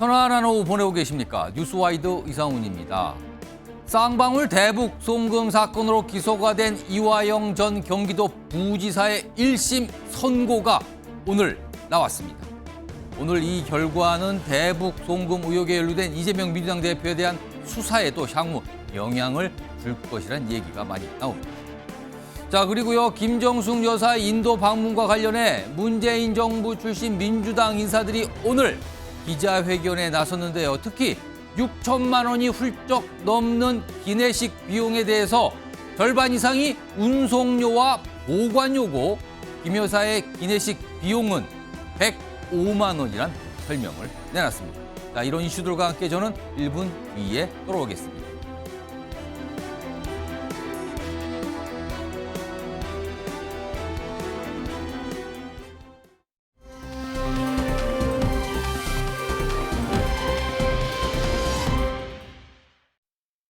편안한 오후 보내고 계십니까? 뉴스와이드 이상훈입니다. 쌍방울 대북 송금 사건으로 기소가 된 이화영 전 경기도 부지사의 1심 선고가 오늘 나왔습니다. 오늘 이 결과는 대북 송금 의혹에 연루된 이재명 민주당 대표에 대한 수사에도 향후 영향을 줄 것이란 얘기가 많이 나옵니다. 자, 그리고요, 김정숙 여사 인도 방문과 관련해 문재인 정부 출신 민주당 인사들이 오늘 기자회견에 나섰는데요. 특히 6천만 원이 훌쩍 넘는 기내식 비용에 대해서 절반 이상이 운송료와 보관료고 김 여사의 기내식 비용은 105만 원이란 설명을 내놨습니다. 자, 이런 이슈들과 함께 저는 1분 뒤에 돌아오겠습니다.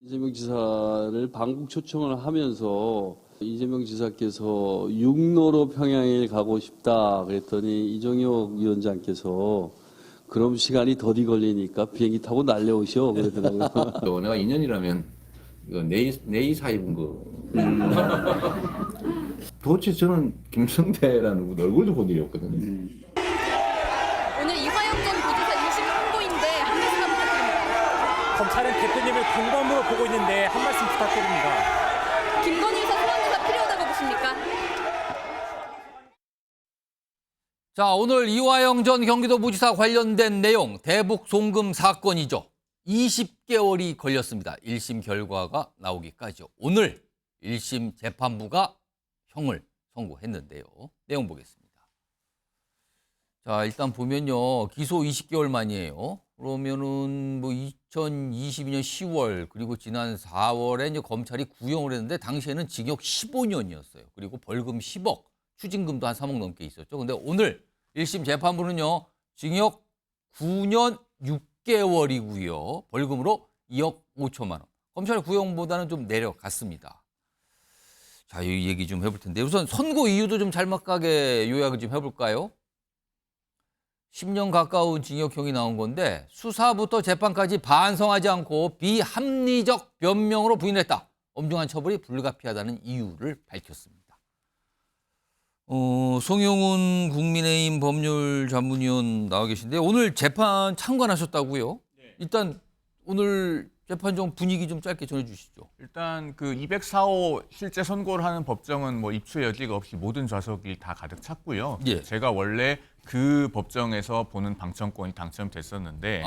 이재명 지사를 방북 초청을 하면서 이재명 지사께서 육로로 평양에 가고 싶다 그랬더니 이종혁 위원장께서 그럼 시간이 더디 걸리니까 비행기 타고 날려오셔 그러더라고요. 내가 2년이라면 이거 내일 사입은 거. 도대체 저는 김성태라는 분 얼굴도 본 일이 없거든요. 오늘 이화영 전 부지사 1심 선고인데 한 말씀 부탁드립니다. 검찰은 대표님을 공범으로 보고 있는데 한 말씀 부탁드립니다. 김건희 여사 소환조사 필요하다고 보십니까? 자, 오늘 이화영 전 경기도부지사 관련된 내용 대북 송금 사건이죠. 20개월이 걸렸습니다. 1심 결과가 나오기까지요. 오늘 1심 재판부가 형을 선고했는데요. 내용 보겠습니다. 자, 일단 보면요. 기소 20개월 만이에요. 그러면은 뭐 2022년 10월 그리고 지난 4월에 이제 검찰이 구형을 했는데 당시에는 징역 15년이었어요. 그리고 벌금 10억, 추징금도 한 3억 넘게 있었죠. 근데 오늘 1심 재판부는요. 징역 9년 6개월이고요. 벌금으로 2억 5천만 원. 검찰 구형보다는 좀 내려갔습니다. 자, 이 얘기 좀 해볼 텐데 우선 선고 이유도 좀 잘막하게 요약을 좀 해볼까요? 10년 가까운 징역형이 나온 건데 수사부터 재판까지 반성하지 않고 비합리적 변명으로 부인했다. 엄중한 처벌이 불가피하다는 이유를 밝혔습니다. 송영훈 국민의힘 법률 자문위원 나와 계신데 오늘 재판 참관하셨다고요? 네. 일단 오늘 재판 좀 분위기 좀 짧게 전해주시죠. 일단 그 204호 실제 선고를 하는 법정은 뭐 입추의 여지가 없이 모든 좌석이 다 가득 찼고요. 예. 제가 원래 그 법정에서 보는 방청권이 당첨됐었는데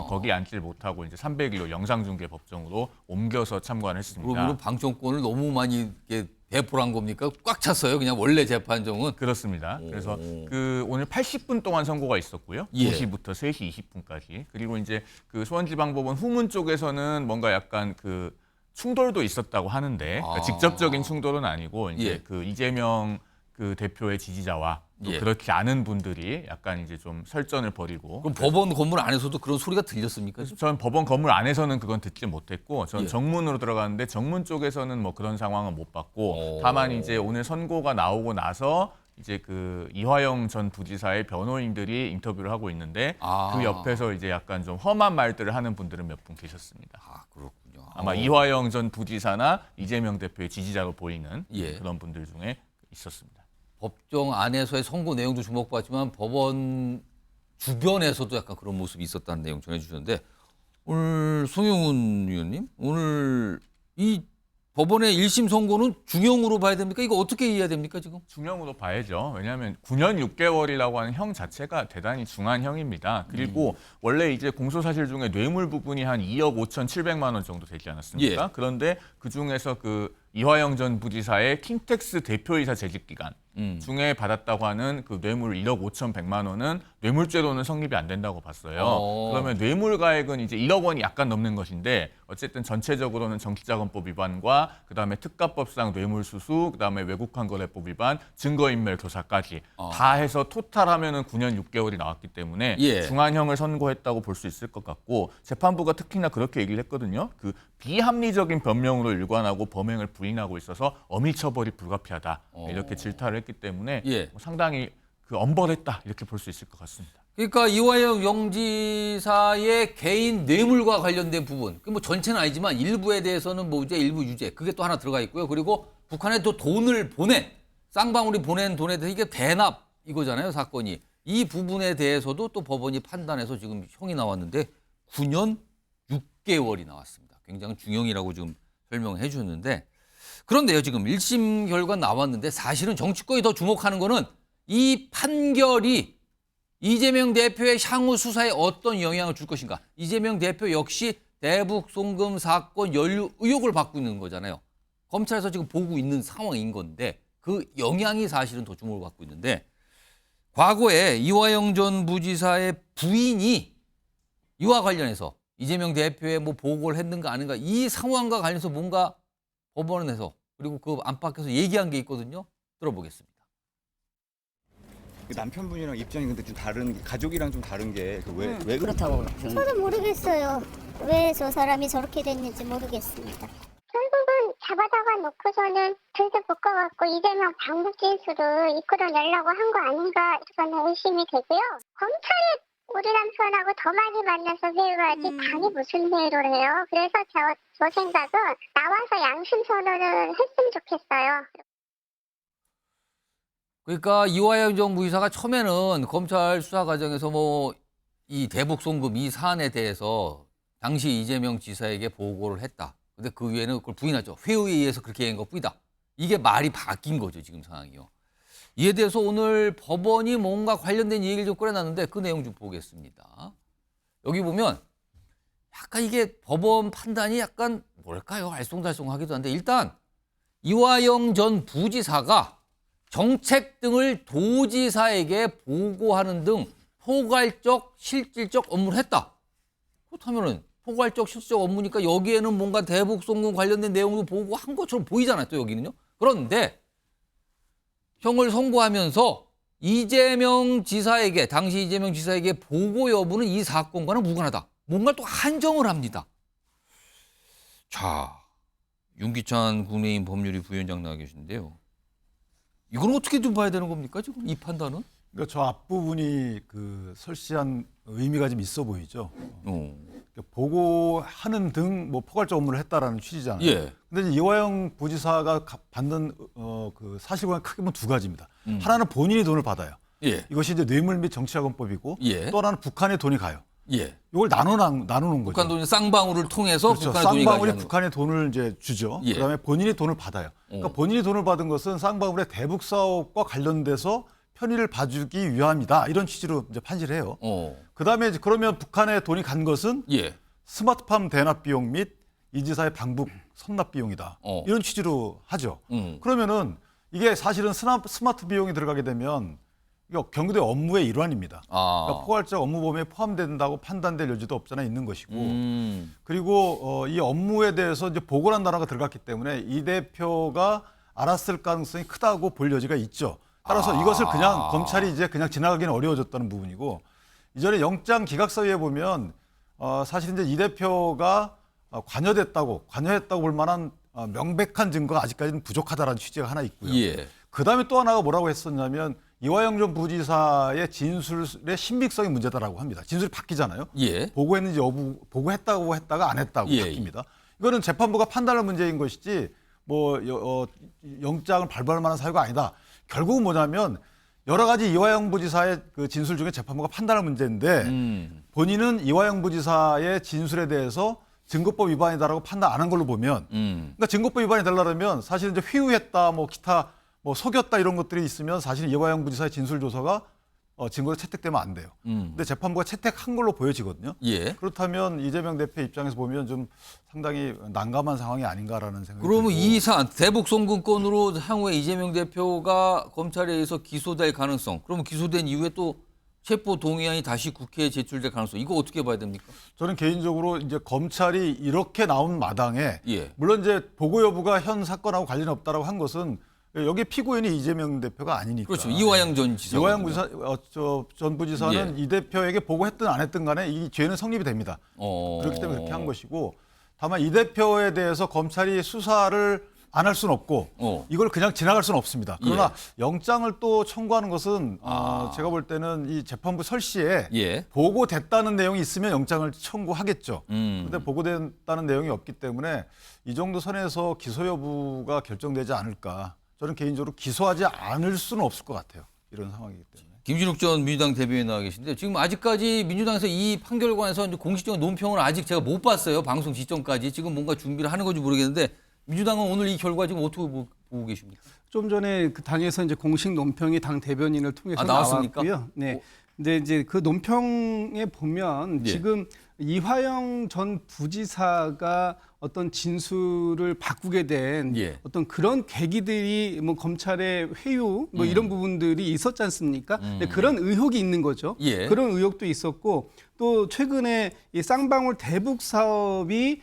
거기 앉질 못하고 이제 301호 영상중계 법정으로 옮겨서 참관했습니다. 그러면 방청권을 너무 많이 이렇게 배포를 한 겁니까? 꽉 찼어요. 그냥 원래 재판정은. 그렇습니다. 그래서 그 오늘 80분 동안 선고가 있었고요. 예. 2시부터 3시 20분까지. 그리고 이제 그 수원지방법원 후문 쪽에서는 뭔가 약간 그 충돌도 있었다고 하는데 그러니까 직접적인 충돌은 아니고 이제 예. 그 이재명 그 대표의 지지자와 또 예. 그렇지 않은 분들이 약간 이제 좀 설전을 벌이고. 그럼 법원 건물 안에서도 그런 소리가 들렸습니까? 전 법원 건물 안에서는 그건 듣지 못했고 전 예. 정문으로 들어갔는데 정문 쪽에서는 뭐 그런 상황은 못 봤고 오. 다만 이제 오늘 선고가 나오고 나서 이제 그 이화영 전 부지사의 변호인들이 인터뷰를 하고 있는데 그 옆에서 이제 약간 좀 험한 말들을 하는 분들은 몇 분 계셨습니다. 아, 그렇군요. 아마 이화영 전 부지사나 이재명 대표의 지지자로 보이는 예. 그런 분들 중에 있었습니다. 법정 안에서의 선고 내용도 주목받지만 법원 주변에서도 약간 그런 모습이 있었다는 내용 전해주셨는데 오늘 송영훈 위원님 오늘 이 법원의 1심 선고는 중형으로 봐야 됩니까? 이거 어떻게 이해해야 됩니까 지금? 중형으로 봐야죠. 왜냐하면 9년 6개월이라고 하는 형 자체가 대단히 중한 형입니다. 그리고 원래 이제 공소사실 중에 뇌물 부분이 한 2억 5,700만 원 정도 되지 않았습니까? 예. 그런데 그중에서 그 이화영 전 부지사의 킨텍스 대표이사 재직기간 중에 받았다고 하는 그 뇌물 1억 5,100만 원은 뇌물죄로는 성립이 안 된다고 봤어요. 그러면 뇌물가액은 이제 1억 원이 약간 넘는 것인데 어쨌든 전체적으로는 정치자금법 위반과 그다음에 특가법상 뇌물수수, 그다음에 외국환거래법 위반, 증거인멸 교사까지 다 해서 토탈하면은 9년 6개월이 나왔기 때문에 예. 중한형을 선고했다고 볼 수 있을 것 같고 재판부가 특히나 그렇게 얘기를 했거든요. 그 비합리적인 변명으로 일관하고 범행을 부인하고 있어서 엄히 처벌이 불가피하다 이렇게 질타를 했기 때문에 예. 상당히 그 엄벌했다 이렇게 볼 수 있을 것 같습니다. 그러니까 이화영 영지사의 개인 뇌물과 관련된 부분, 그 뭐 전체는 아니지만 일부에 대해서는 무죄, 일부 유죄, 그게 또 하나 들어가 있고요. 그리고 북한에 또 돈을 보낸, 쌍방울이 보낸 돈에 대해서 이게 대납 이거잖아요, 사건이. 이 부분에 대해서도 또 법원이 판단해서 지금 형이 나왔는데 9년 6개월이 나왔습니다. 굉장히 중형이라고 지금 설명해 주셨는데, 그런데요, 지금 1심 결과 나왔는데 사실은 정치권이 더 주목하는 거는 이 판결이 이재명 대표의 향후 수사에 어떤 영향을 줄 것인가. 이재명 대표 역시 대북 송금 사건 연루 의혹을 받고 있는 거잖아요. 검찰에서 지금 보고 있는 상황인 건데 그 영향이 사실은 더 주목을 받고 있는데, 과거에 이화영 전 부지사의 부인이 이와 관련해서 이재명 대표의 뭐 보고를 했는가 아닌가 이 상황과 관련해서 뭔가 법원에서 그리고 그 안팎에서 얘기한 게 있거든요. 들어보겠습니다. 남편분이랑 입장이 근데 좀 다른, 가족이랑 좀 다른 게 왜 그렇다고 저도 모르겠어요. 왜 저 사람이 저렇게 됐는지 모르겠습니다. 결국은 잡아다가 놓고서는 들도 묶어갖고 이재명 방북 진술을 이끌어내려고 한 거 아닌가 저는 의심이 되고요. 검찰이 우리 남편하고 더 많이 만나서 회유하지 당이 무슨 회유를 해요. 그래서 저 생각은 나와서 양심 선언을 했으면 좋겠어요. 그러니까 이화영 전 부지사가 처음에는 검찰 수사 과정에서 뭐 이 대북 송금 이 사안에 대해서 당시 이재명 지사에게 보고를 했다. 근데 그 위에는 그걸 부인하죠. 회유에 의해서 그렇게 한 것뿐이다. 이게 말이 바뀐 거죠, 지금 상황이요. 이에 대해서 오늘 법원이 뭔가 관련된 얘기를 좀 꺼내놨는데 그 내용 좀 보겠습니다. 여기 보면 약간 이게 법원 판단이 약간 뭘까요? 알쏭달쏭하기도 한데, 일단 이화영 전 부지사가 정책 등을 도지사에게 보고하는 등 포괄적 실질적 업무를 했다. 그렇다면은 포괄적 실질적 업무니까 여기에는 뭔가 대북 송금 관련된 내용도 보고한 것처럼 보이잖아요, 또 여기는요. 그런데 형을 선고하면서 이재명 지사에게, 당시 이재명 지사에게 보고 여부는 이 사건과는 무관하다. 뭔가 또 한정을 합니다. 자, 윤기찬 국민의힘 법률위 부위원장 나와 계신데요. 이건 어떻게 좀 봐야 되는 겁니까, 지금 이 판단은? 그러니까 저 앞부분이 그 설시한 의미가 좀 있어 보이죠. 그러니까 보고하는 등 뭐 포괄적 업무를 했다라는 취지잖아요. 예. 근데 이제 이화영 부지사가 받는 그 사실관은 크게 보면 두 가지입니다. 하나는 본인이 돈을 받아요. 예. 이것이 이제 뇌물 및 정치자금법이고, 예. 또 하나는 북한의 돈이 가요. 예. 이걸 나누는 거죠. 북한 돈이 쌍방울을 통해서 그렇죠. 북한의 돈이 쌍방울이 가게 북한의 돈을 이제 주죠. 예. 그다음에 본인이 돈을 받아요. 그러니까 본인이 돈을 받은 것은 쌍방울의 대북 사업과 관련돼서 편의를 봐주기 위함이다. 이런 취지로 이제 판시를 해요. 그다음에 이제 그러면 북한에 돈이 간 것은 예. 스마트팜 대납 비용 및 이 지사의 방북 선납 비용이다. 이런 취지로 하죠. 그러면은 이게 사실은 스마트 비용이 들어가게 되면 이거 경기도의 업무의 일환입니다. 그러니까 포괄적 업무 범위에 포함된다고 판단될 여지도 없잖아 있는 것이고, 그리고 이 업무에 대해서 이제 보고란 단어가 들어갔기 때문에 이 대표가 알았을 가능성이 크다고 볼 여지가 있죠. 따라서 이것을 그냥 검찰이 이제 그냥 지나가기는 어려워졌다는 부분이고, 이전에 영장 기각서에 보면 사실 이제 이 대표가 관여했다고 볼 만한 명백한 증거가 아직까지는 부족하다라는 취지가 하나 있고요. 예. 그다음에 또 하나가 뭐라고 했었냐면 이화영 전 부지사의 진술의 신빙성이 문제다라고 합니다. 진술이 바뀌잖아요. 예. 보고했는지 여부, 보고했다고 했다가 안 했다고 예. 바뀝니다. 이거는 재판부가 판단할 문제인 것이지 뭐 영장을 발부할 만한 사유가 아니다. 결국은 뭐냐면 여러 가지 이화영 부지사의 그 진술 중에 재판부가 판단할 문제인데, 본인은 이화영 부지사의 진술에 대해서 증거법 위반이다라고 판단 안 한 걸로 보면, 그러니까 증거법 위반이 되려면 사실 이제 회유했다, 뭐 기타 뭐 속였다 이런 것들이 있으면 사실 이화영 부지사의 진술 조서가 증거로 채택되면 안 돼요. 근데 재판부가 채택한 걸로 보여지거든요. 예. 그렇다면 이재명 대표 입장에서 보면 좀 상당히 난감한 상황이 아닌가라는 생각이 그러면 들고. 이 사안 대북 송금건으로 향후에 이재명 대표가 검찰에 의해서 기소될 가능성, 그러면 기소된 이후에 또 체포 동의안이 다시 국회에 제출될 가능성, 이거 어떻게 봐야 됩니까? 저는 개인적으로 이제 검찰이 이렇게 나온 마당에, 예. 물론 이제 보고 여부가 현 사건하고 관련이 없다라고 한 것은 여기 피고인이 이재명 대표가 아니니까. 그렇죠. 이화영 전 지사. 이화영 부지사, 전 부지사는 예. 이 대표에게 보고했든 안 했든 간에 이 죄는 성립이 됩니다. 그렇기 때문에 그렇게 한 것이고, 다만 이 대표에 대해서 검찰이 수사를 안 할 수는 없고 이걸 그냥 지나갈 수는 없습니다. 그러나 영장을 또 청구하는 것은 제가 볼 때는 이 재판부 설시에 보고됐다는 내용이 있으면 영장을 청구하겠죠. 그런데 보고됐다는 내용이 없기 때문에 이 정도 선에서 기소 여부가 결정되지 않을까. 저는 개인적으로 기소하지 않을 수는 없을 것 같아요. 이런 상황이기 때문에. 김진욱 전 민주당 대변인 나와 계신데 지금 아직까지 민주당에서 이 판결에 관해서 이제 공식적인 논평을 아직 제가 못 봤어요. 방송 지점까지. 지금 뭔가 준비를 하는 건지 모르겠는데 민주당은 오늘 이 결과 지금 어떻게 보고 계십니까? 좀 전에 그 당에서 이제 공식 논평이 당 대변인을 통해서 나왔습니까? 나왔고요. 네. 근데 이제 그 논평에 보면 지금 이화영 전 부지사가 어떤 진술을 바꾸게 된 어떤 그런 계기들이 뭐 검찰의 회유 뭐 이런 부분들이 있었지 않습니까? 근데 그런 의혹이 있는 거죠. 그런 의혹도 있었고 또 최근에 이 쌍방울 대북 사업이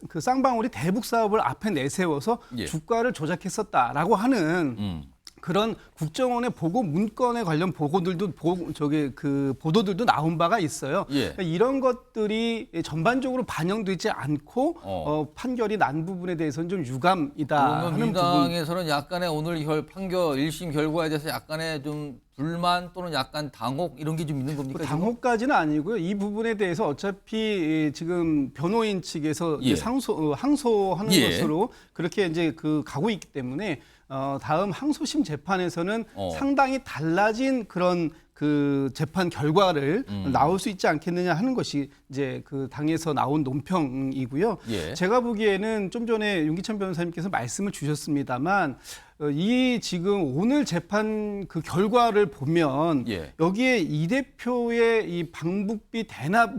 그 쌍방울이 대북 사업을 앞에 내세워서 주가를 조작했었다라고 하는 그런 국정원의 보고 문건에 관련 보고들도 그 보도들도 나온 바가 있어요. 그러니까 이런 것들이 전반적으로 반영되지 않고 판결이 난 부분에 대해서는 좀 유감이다 그러면 하는 부분. 민주당에서는 약간의 오늘 판결 1심 결과에 대해서 약간의 좀 불만 또는 약간 당혹 이런 게 좀 있는 겁니까? 당혹까지는 아니고요. 이 부분에 대해서 어차피 지금 변호인 측에서 이제 항소하는 것으로 그렇게 이제 그 가고 있기 때문에 다음 항소심 재판에서는 상당히 달라진 그런 그 재판 결과를 나올 수 있지 않겠느냐 하는 것이 이제 그 당에서 나온 논평이고요. 제가 보기에는 좀 전에 윤기찬 변호사님께서 말씀을 주셨습니다만 이 지금 오늘 재판 그 결과를 보면 여기에 이 대표의 이 방북비 대납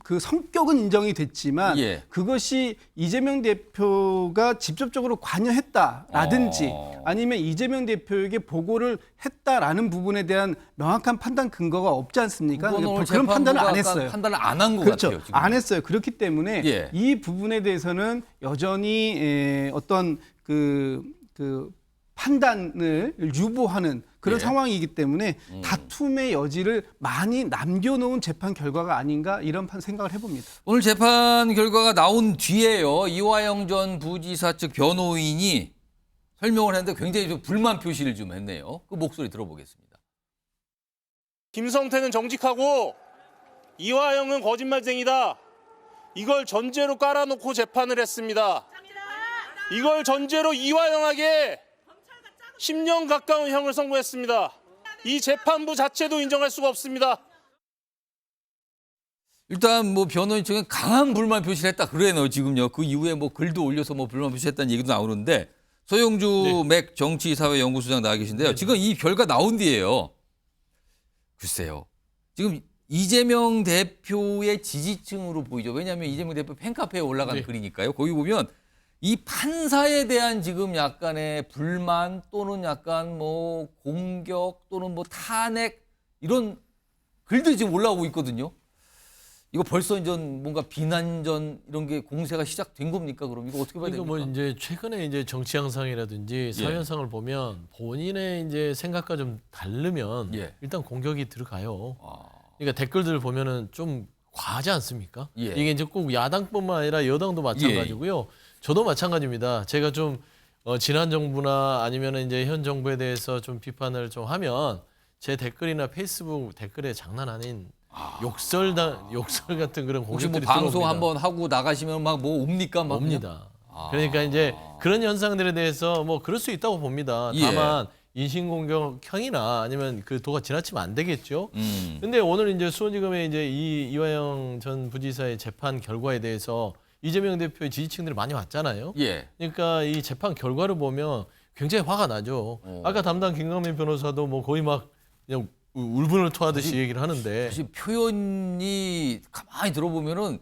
그 성격은 인정이 됐지만 그것이 이재명 대표가 직접적으로 관여했다라든지 아니면 이재명 대표에게 보고를 했다라는 부분에 대한 명확한 판단 근거가 없지 않습니까? 그런 판단을 안 했어요. 판단을 안 한 것 그렇죠. 같아요. 지금. 안 했어요. 그렇기 때문에 이 부분에 대해서는 여전히 어떤 그 판단을 유보하는 그런 상황이기 때문에 다툼의 여지를 많이 남겨놓은 재판 결과가 아닌가 이런 생각을 해봅니다. 오늘 재판 결과가 나온 뒤에요. 이화영 전 부지사 측 변호인이 설명을 했는데 굉장히 좀 불만 표시를 좀 했네요. 그 목소리 들어보겠습니다. 김성태는 정직하고 이화영은 거짓말쟁이다. 이걸 전제로 깔아놓고 재판을 했습니다. 이걸 전제로 이화영에게 10년 가까운 형을 선고했습니다. 이 재판부 자체도 인정할 수가 없습니다. 일단 뭐 변호인 측은 강한 불만 표시를 했다 그래요. 지금요. 그 이후에 뭐 글도 올려서 뭐 불만 표시했다는 얘기도 나오는데 서영주 맥 정치사회연구소장 나와 계신데요. 지금 이 결과 나온 뒤에요. 글쎄요. 지금 이재명 대표의 지지층으로 보이죠. 왜냐하면 이재명 대표 팬카페에 올라간 글이니까요. 거기 보면 이 판사에 대한 지금 약간의 불만 또는 약간 뭐 공격 또는 뭐 탄핵 이런 글들이 지금 올라오고 있거든요. 이거 벌써 이제 뭔가 비난전 이런 게 공세가 시작된 겁니까? 그럼 이거 어떻게 봐야 됩니까? 뭐 이제 최근에 이제 정치 양상이라든지 사회 현상을 보면 본인의 이제 생각과 좀 다르면 일단 공격이 들어가요. 그러니까 댓글들을 보면은 좀 과하지 않습니까? 이게 이제 꼭 야당뿐만 아니라 여당도 마찬가지고요. 저도 마찬가지입니다. 제가 좀 지난 정부나 아니면 이제 현 정부에 대해서 좀 비판을 좀 하면 제 댓글이나 페이스북 댓글에 장난 아닌 욕설 같은 그런 혹시 공격들이 뭐 방송 들어옵니다. 한번 하고 나가시면 막 뭐 옵니까? 막 옵니다. 그러니까 이제 그런 현상들에 대해서 뭐 그럴 수 있다고 봅니다. 다만 인신공격형이나 아니면 그 도가 지나치면 안 되겠죠. 근데 오늘 이제 수원지검의 이제 이화영 전 부지사의 재판 결과에 대해서 이재명 대표의 지지층들이 많이 왔잖아요. 그러니까 이 재판 결과를 보면 굉장히 화가 나죠. 아까 담당 김강민 변호사도 뭐 거의 막 그냥 울분을 토하듯이 얘기를 하는데 사실 표현이 가만히 들어보면은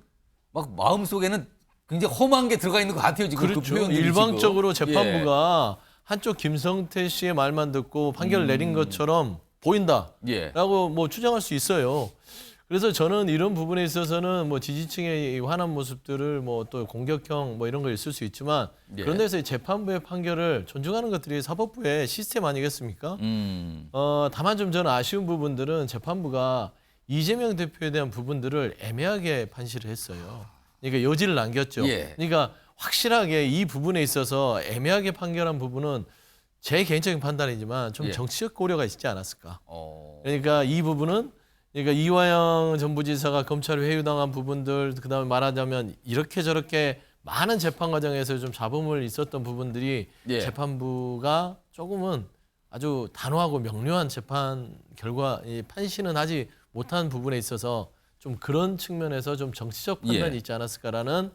막 마음속에는 굉장히 험한 게 들어가 있는 것 같아요. 지금 그렇죠. 그 표현들이 일방적으로 지금. 재판부가 한쪽 김성태 씨의 말만 듣고 판결을 내린 것처럼 보인다라고 뭐 추정할 수 있어요. 그래서 저는 이런 부분에 있어서는 뭐 지지층의 화난 모습들을 뭐 또 공격형 뭐 이런 거 있을 수 있지만 그런 데서 재판부의 판결을 존중하는 것들이 사법부의 시스템 아니겠습니까? 다만 좀 저는 아쉬운 부분들은 재판부가 이재명 대표에 대한 부분들을 애매하게 판시를 했어요. 그러니까 여지를 남겼죠. 그러니까 확실하게 이 부분에 있어서 애매하게 판결한 부분은 제 개인적인 판단이지만 좀 예. 정치적 고려가 있지 않았을까. 그러니까 이 부분은 그러니까 이화영 전 부지사가 검찰에 회유당한 부분들, 그다음에 말하자면 이렇게 저렇게 많은 재판 과정에서 좀 잡음을 있었던 부분들이 예. 재판부가 조금은 아주 단호하고 명료한 재판 결과 판시는 하지 못한 부분에 있어서 좀 그런 측면에서 좀 정치적 판단이 예. 있지 않았을까라는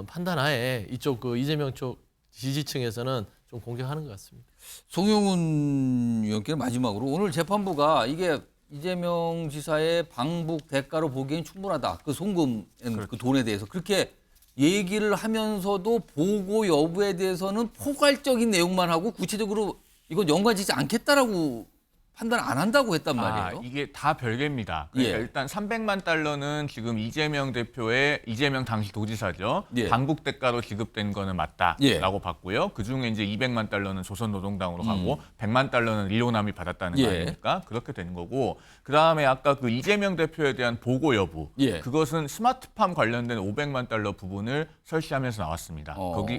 판단하에 이쪽 그 이재명 쪽 지지층에서는 좀 공격하는 것 같습니다. 송영훈 의원께는 마지막으로 오늘 재판부가 이게 이재명 지사의 방북 대가로 보기엔 충분하다. 그 송금 그 돈에 대해서 그렇게 얘기를 하면서도 보고 여부에 대해서는 포괄적인 내용만 하고 구체적으로 이건 연관짓지 않겠다라고 판단 안 한다고 했단 말이에요. 이게 다 별개입니다. 그러니까 예. 일단 300만 달러는 지금 이재명 대표의 이재명 당시 도지사죠. 예. 방북 대가로 지급된 거는 맞다라고 예. 봤고요. 그중에 이제 200만 달러는 조선노동당으로 가고 100만 달러는 릴로남이 받았다는 거 예. 아닙니까? 그렇게 되는 거고 그다음에 아까 그 이재명 대표에 대한 보고 여부 예. 그것은 스마트팜 관련된 500만 달러 부분을 설치하면서 나왔습니다.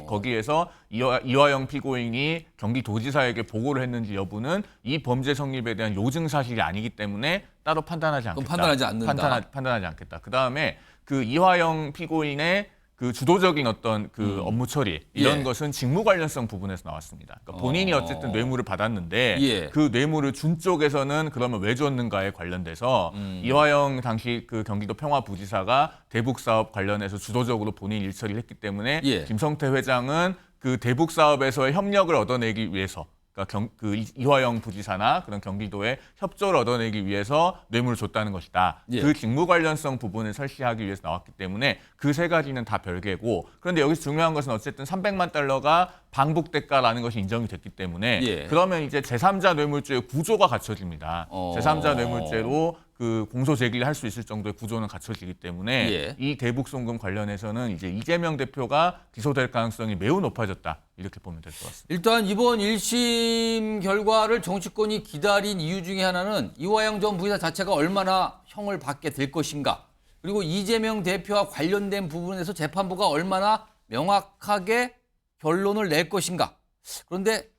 거기에서 이화영 피고인이 경기도지사에게 보고를 했는지 여부는 이 범죄 성립에 대한 요증 사실이 아니기 때문에 따로 판단하지 않겠다. 그럼 판단하지 않는다. 판단하지 않겠다. 그다음에 그 이화영 피고인의 그 주도적인 어떤 그 업무 처리 이런 예. 것은 직무 관련성 부분에서 나왔습니다. 그러니까 본인이 어쨌든 뇌물을 받았는데 예. 그 뇌물을 준 쪽에서는 그러면 왜 줬는가에 관련돼서 이화영 당시 그 경기도 평화부지사가 대북 사업 관련해서 주도적으로 본인 일 처리를 했기 때문에 예. 김성태 회장은 그 대북 사업에서의 협력을 얻어내기 위해서 그러니까 이화영 부지사나 그런 경기도에 협조를 얻어내기 위해서 뇌물을 줬다는 것이다. 예. 그 직무 관련성 부분을 설치하기 위해서 나왔기 때문에 그 세 가지는 다 별개고 그런데 여기서 중요한 것은 어쨌든 300만 달러가 방북 대가라는 것이 인정이 됐기 때문에 예. 그러면 이제 제3자 뇌물죄의 구조가 갖춰집니다. 제3자 뇌물죄로 그 공소 제기를 할 수 있을 정도의 구조는 갖춰지기 때문에 예. 이 대북 송금 관련해서는 이제 이재명 대표가 기소될 가능성이 매우 높아졌다. 이렇게 보면 될 것 같습니다. 일단 이번 1심 결과를 정치권이 기다린 이유 중에 하나는 이화영 전 부지사 자체가 얼마나 형을 받게 될 것인가. 그리고 이재명 대표와 관련된 부분에서 재판부가 얼마나 명확하게 결론을 낼 것인가. 그런데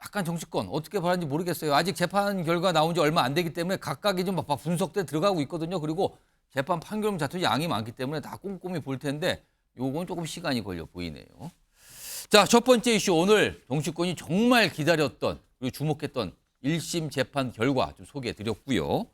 약간 정치권 어떻게 바라는지 모르겠어요. 아직 재판 결과 나온 지 얼마 안 되기 때문에 각각이 좀 분석돼 들어가고 있거든요. 그리고 재판 판결문 자체도 양이 많기 때문에 다 꼼꼼히 볼 텐데 요건 조금 시간이 걸려 보이네요. 자, 첫 번째 이슈 오늘 정치권이 정말 기다렸던 그리고 주목했던 1심 재판 결과 좀 소개해 드렸고요.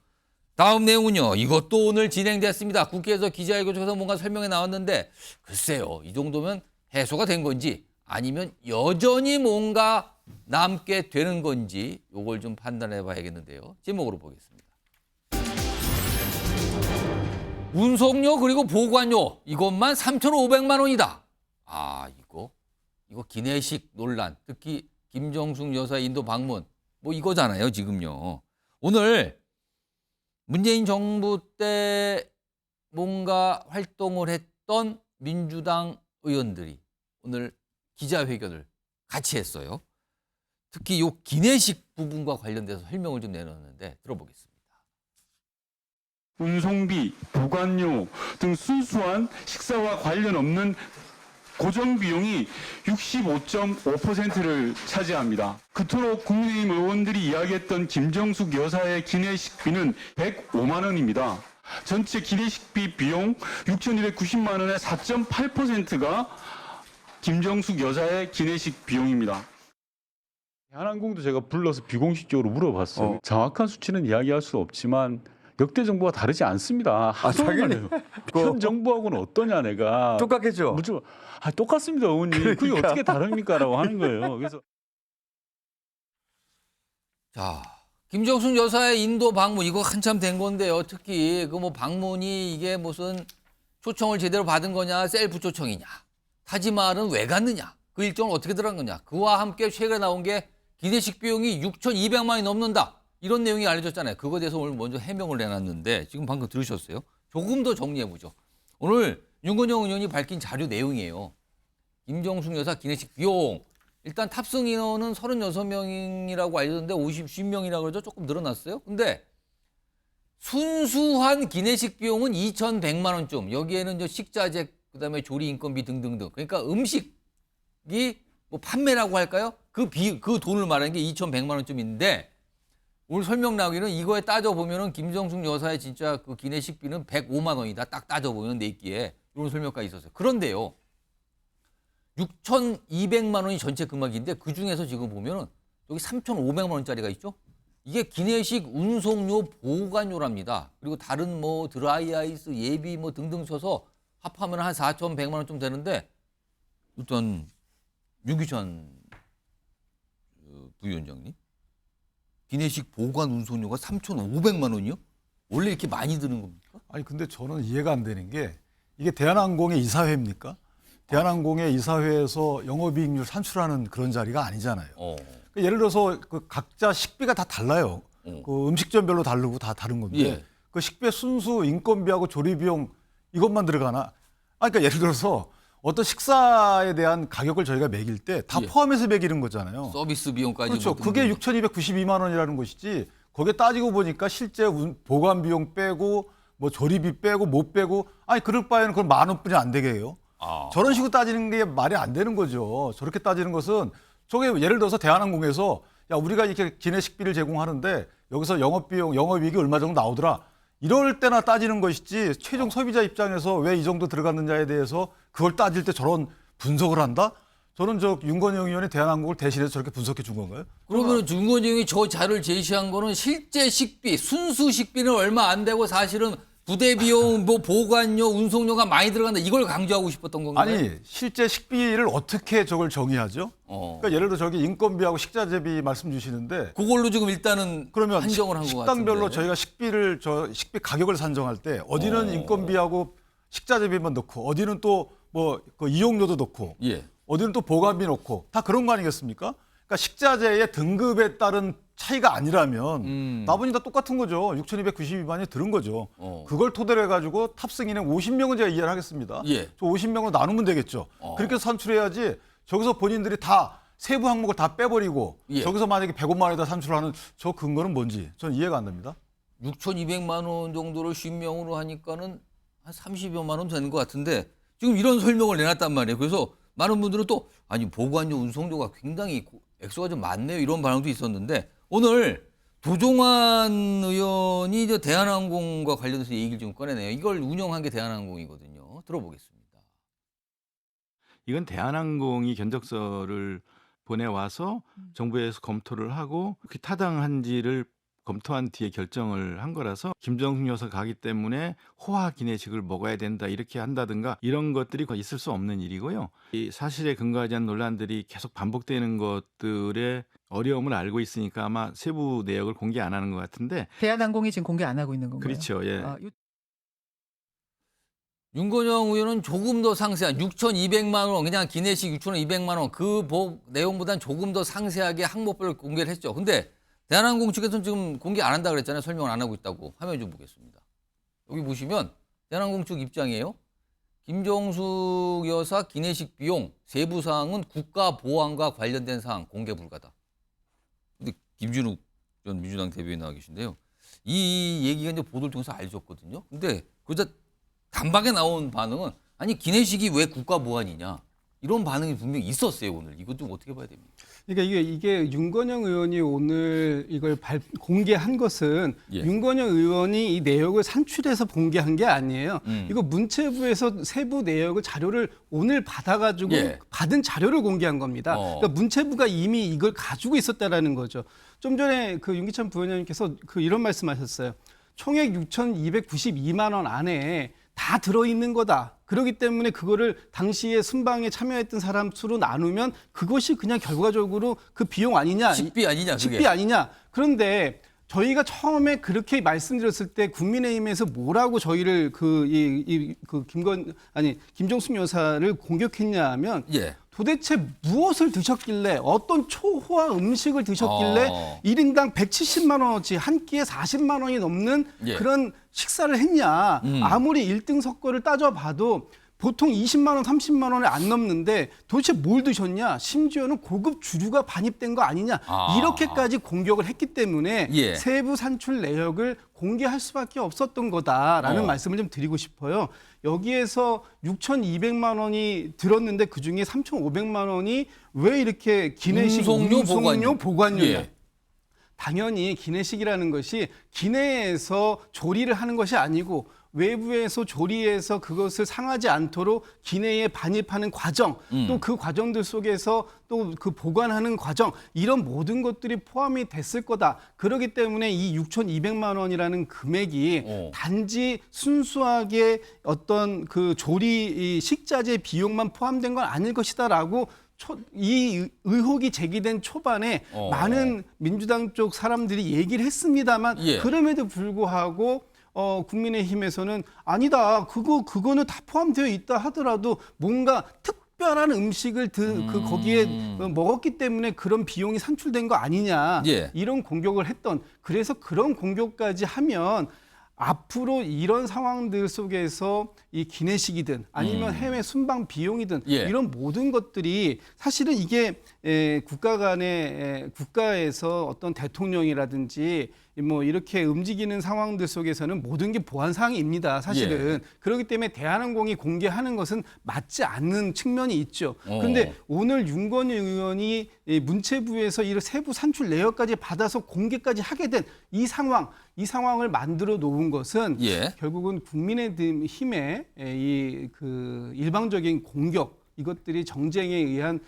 다음 내용은요. 이것도 오늘 진행됐습니다. 국회에서 기자회견 통해서 뭔가 설명이 나왔는데 글쎄요. 이 정도면 해소가 된 건지 아니면 여전히 뭔가 남게 되는 건지 요걸 좀 판단해 봐야겠는데요. 제목으로 보겠습니다. 운송료 그리고 보관료 이것만 3,500만 원이다. 아, 이거 기내식 논란, 특히 김정숙 여사 인도 방문 뭐 이거잖아요, 지금요. 오늘 문재인 정부 때 뭔가 활동을 했던 민주당 의원들이 오늘 기자회견을 같이 했어요. 특히 이 기내식 부분과 관련돼서 설명을 좀 내놓았는데 들어보겠습니다. 운송비, 보관료 등 순수한 식사와 관련 없는 고정 비용이 65.5%를 차지합니다. 그토록 국민의힘 의원들이 이야기했던 김정숙 여사의 기내식비는 105만 원입니다. 전체 기내식비 비용 6,290만 원의 4.8%가 김정숙 여사의 기내식 비용입니다. 대한항공도 제가 불러서 비공식적으로 물어봤어요. 정확한 수치는 이야기할 수 없지만 역대 정부와 다르지 않습니다. 당연히. 현 정부하고는 어떠냐 내가. 똑같겠죠. 무슨 똑같습니다, 의원님. 그게 어떻게 다릅니까라고 하는 거예요. 그래서 자, 김정숙 여사의 인도 방문 이거 한참 된 건데요. 특히 그 뭐 방문이 이게 무슨 초청을 제대로 받은 거냐, 셀프 초청이냐, 타지말은 왜 갔느냐, 그 일정을 어떻게 들어간 거냐. 그와 함께 최근에 나온 게 기내식 비용이 6,200만 원이 넘는다. 이런 내용이 알려졌잖아요. 그거에 대해서 오늘 먼저 해명을 해놨는데 지금 방금 들으셨어요? 조금 더 정리해보죠. 오늘 윤건영 의원이 밝힌 자료 내용이에요. 김정숙 여사 기내식 비용. 일단 탑승 인원은 36명이라고 알려졌는데 50명이라고 그러죠. 조금 늘어났어요. 근데 순수한 기내식 비용은 2,100만 원쯤. 여기에는 식자재 그다음에 조리 인건비 등등등. 그러니까 음식이 뭐 판매라고 할까요? 그 돈을 말하는 게 2,100만 원쯤인데 오늘 설명 나오기는 이거에 따져보면은 김정숙 여사의 진짜 그 기내식비는 105만 원이다. 딱 따져보면 네 끼에. 이런 설명까지 있었어요. 그런데요. 6,200만 원이 전체 금액인데 그중에서 지금 보면은 여기 3,500만 원짜리가 있죠? 이게 기내식 운송료 보관료랍니다. 그리고 다른 뭐 드라이 아이스 예비 뭐 등등 쳐서 합하면 한 4,100만 원쯤 되는데 일단 유기찬 부위원장님 기내식 보관 운송료가 3,500만 원이요? 원래 이렇게 많이 드는 겁니까? 아니 근데 저는 이해가 안 되는 게 이게 대한항공의 이사회입니까? 대한항공의 이사회에서 영업이익률 산출하는 그런 자리가 아니잖아요. 그러니까 예를 들어서 그 각자 식비가 다 달라요. 그 음식점별로 다르고 다 다른 건데 예. 그 식비의 순수 인건비하고 조리비용 이것만 들어가나? 그러니까 예를 들어서 어떤 식사에 대한 가격을 저희가 매길 때 다 예. 포함해서 매기는 거잖아요. 서비스 비용까지. 그렇죠. 뭐 그게 6,292만 원이라는 것이지 거기에 따지고 보니까 실제 보관 비용 빼고 뭐 조리비 빼고 못 빼고 아니 그럴 바에는 그건 10,000원뿐이 안 되게 해요. 저런 식으로 따지는 게 말이 안 되는 거죠. 저렇게 따지는 것은 저게 예를 들어서 대한항공에서 야 우리가 이렇게 기내식비를 제공하는데 여기서 영업비용, 영업이익이 얼마 정도 나오더라. 이럴 때나 따지는 것이지 최종 소비자 입장에서 왜 이 정도 들어갔느냐에 대해서 그걸 따질 때 저런 분석을 한다? 저는 저 윤건영 의원이 대한항공을 대신해서 저렇게 분석해 준 건가요? 그러면 윤건영 의원이 저 자료를 제시한 거는 실제 식비, 순수 식비는 얼마 안 되고 사실은 부대 비용, 뭐 보관료, 운송료가 많이 들어간다. 이걸 강조하고 싶었던 건가요? 아니 실제 식비를 어떻게 저걸 정의하죠? 그러니까 예를 들어 저기 인건비하고 식자재비 말씀 주시는데 그걸로 지금 일단은 그러면 한정을 한 것 같은데. 식당별로 저희가 식비 가격을 산정할 때 어디는 인건비하고 식자재비만 넣고 어디는 또 뭐 그 이용료도 넣고 예. 어디는 또 보관비 넣고 다 그런 거 아니겠습니까? 그러니까 식자재의 등급에 따른 차이가 아니라면 나머지 다 똑같은 거죠. 6,292만이 들은 거죠. 그걸 토대로 해가지고 탑승인은 50명은 제가 이해를 하겠습니다. 예. 저 50명으로 나누면 되겠죠. 그렇게 산출해야지 저기서 본인들이 다 세부 항목을 다 빼버리고 예. 저기서 만약에 105만 원에다 산출하는 저 근거는 뭔지 전 이해가 안 됩니다. 6,200만 원 정도를 50명으로 하니까는 한 30여만 원 되는 것 같은데 지금 이런 설명을 내놨단 말이에요. 그래서 많은 분들은 또 아니 보관료, 운송료가 굉장히 액수가 좀 많네요. 이런 반응도 있었는데 오늘 도종환 의원이 이제 대한항공과 관련해서 얘기를 좀 꺼내네요. 이걸 운영한 게 대한항공이거든요. 들어보겠습니다. 이건 대한항공이 견적서를 보내와서 정부에서 검토를 하고 그게 타당한지를 검토한 뒤에 결정을 한 거라서 김정숙 여사 가기 때문에 호화 기내식을 먹어야 된다 이렇게 한다든가 이런 것들이 있을 수 없는 일이고요. 이 사실에 근거하지 않은 논란들이 계속 반복되는 것들의 어려움을 알고 있으니까 아마 세부 내역을 공개 안 하는 것 같은데 대한항공이 지금 공개 안 하고 있는 건가요? 그렇죠. 예. 윤건영 의원은 조금 더 상세한 6,200만 원, 그냥 기내식 6,200만 원 그 내용보다는 조금 더 상세하게 항목별로 공개를 했죠. 근데 대한항공 측에서는 지금 공개 안 한다 그랬잖아요. 설명을 안 하고 있다고. 화면 좀 보겠습니다. 여기 보시면 대한항공 측 입장이에요. 김정숙 여사 기내식 비용 세부 사항은 국가 보안과 관련된 사항 공개 불가다. 근데 김준욱 전 민주당 대변인 나와 계신데요. 이 얘기가 이제 보도를 통해서 알려졌거든요. 근데 그러자 단박에 나온 반응은 아니 기내식이 왜 국가 보안이냐. 이런 반응이 분명히 있었어요, 오늘. 이것 좀 어떻게 봐야 됩니까? 그러니까 이게 윤건영 의원이 오늘 이걸 공개한 것은 예. 윤건영 의원이 이 내역을 산출해서 공개한 게 아니에요. 이거 문체부에서 세부 내역을 자료를 오늘 받아가지고 예. 받은 자료를 공개한 겁니다. 그러니까 문체부가 이미 이걸 가지고 있었다라는 거죠. 좀 전에 그 윤기찬 부원장님께서 이런 말씀하셨어요. 총액 6,292만 원 안에 다 들어있는 거다. 그렇기 때문에 그거를 당시에 순방에 참여했던 사람 수로 나누면 그것이 그냥 결과적으로 그 비용 아니냐. 식비 아니냐. 그게. 식비 아니냐. 그런데 저희가 처음에 그렇게 말씀드렸을 때 국민의힘에서 뭐라고 저희를 김정숙 여사를 공격했냐 하면 예. 도대체 무엇을 드셨길래 어떤 초호화 음식을 드셨길래 1인당 170만 원어치 한 끼에 40만 원이 넘는 예. 그런 식사를 했냐. 아무리 1등 석거를 따져봐도 보통 20만 원, 30만 원에 안 넘는데 도대체 뭘 드셨냐? 심지어는 고급 주류가 반입된 거 아니냐? 이렇게까지 공격을 했기 때문에 예. 세부 산출 내역을 공개할 수밖에 없었던 거다라는 말씀을 좀 드리고 싶어요. 여기에서 6,200만 원이 들었는데 그중에 3,500만 원이 왜 이렇게 기내식 운송료 보관료냐? 예. 당연히 기내식이라는 것이 기내에서 조리를 하는 것이 아니고 외부에서 조리해서 그것을 상하지 않도록 기내에 반입하는 과정, 또 그 과정들 속에서 또 그 보관하는 과정, 이런 모든 것들이 포함이 됐을 거다. 그렇기 때문에 이 6,200만 원이라는 금액이 단지 순수하게 어떤 그 조리 식자재 비용만 포함된 건 아닐 것이다라고 이 의혹이 제기된 초반에 많은 민주당 쪽 사람들이 얘기를 했습니다만 그럼에도 불구하고 국민의힘에서는 아니다. 그거는 다 포함되어 있다 하더라도 뭔가 특별한 음식을 거기에 먹었기 때문에 그런 비용이 산출된 거 아니냐. 이런 공격을 했던. 그래서 그런 공격까지 하면 앞으로 이런 상황들 속에서 이 기내식이든 아니면 해외 순방 비용이든 이런 모든 것들이 사실은 이게 국가에서 어떤 대통령이라든지 뭐 이렇게 움직이는 상황들 속에서는 모든 게 보안 사항입니다. 사실은. 그렇기 때문에 대한항공이 공개하는 것은 맞지 않는 측면이 있죠. 그런데 오늘 윤건희 의원이 문체부에서 이런 세부 산출 내역까지 받아서 공개까지 하게 된 이 상황을 만들어 놓은 것은 결국은 국민의힘의 그 일방적인 공격, 이것들이 정쟁에 의한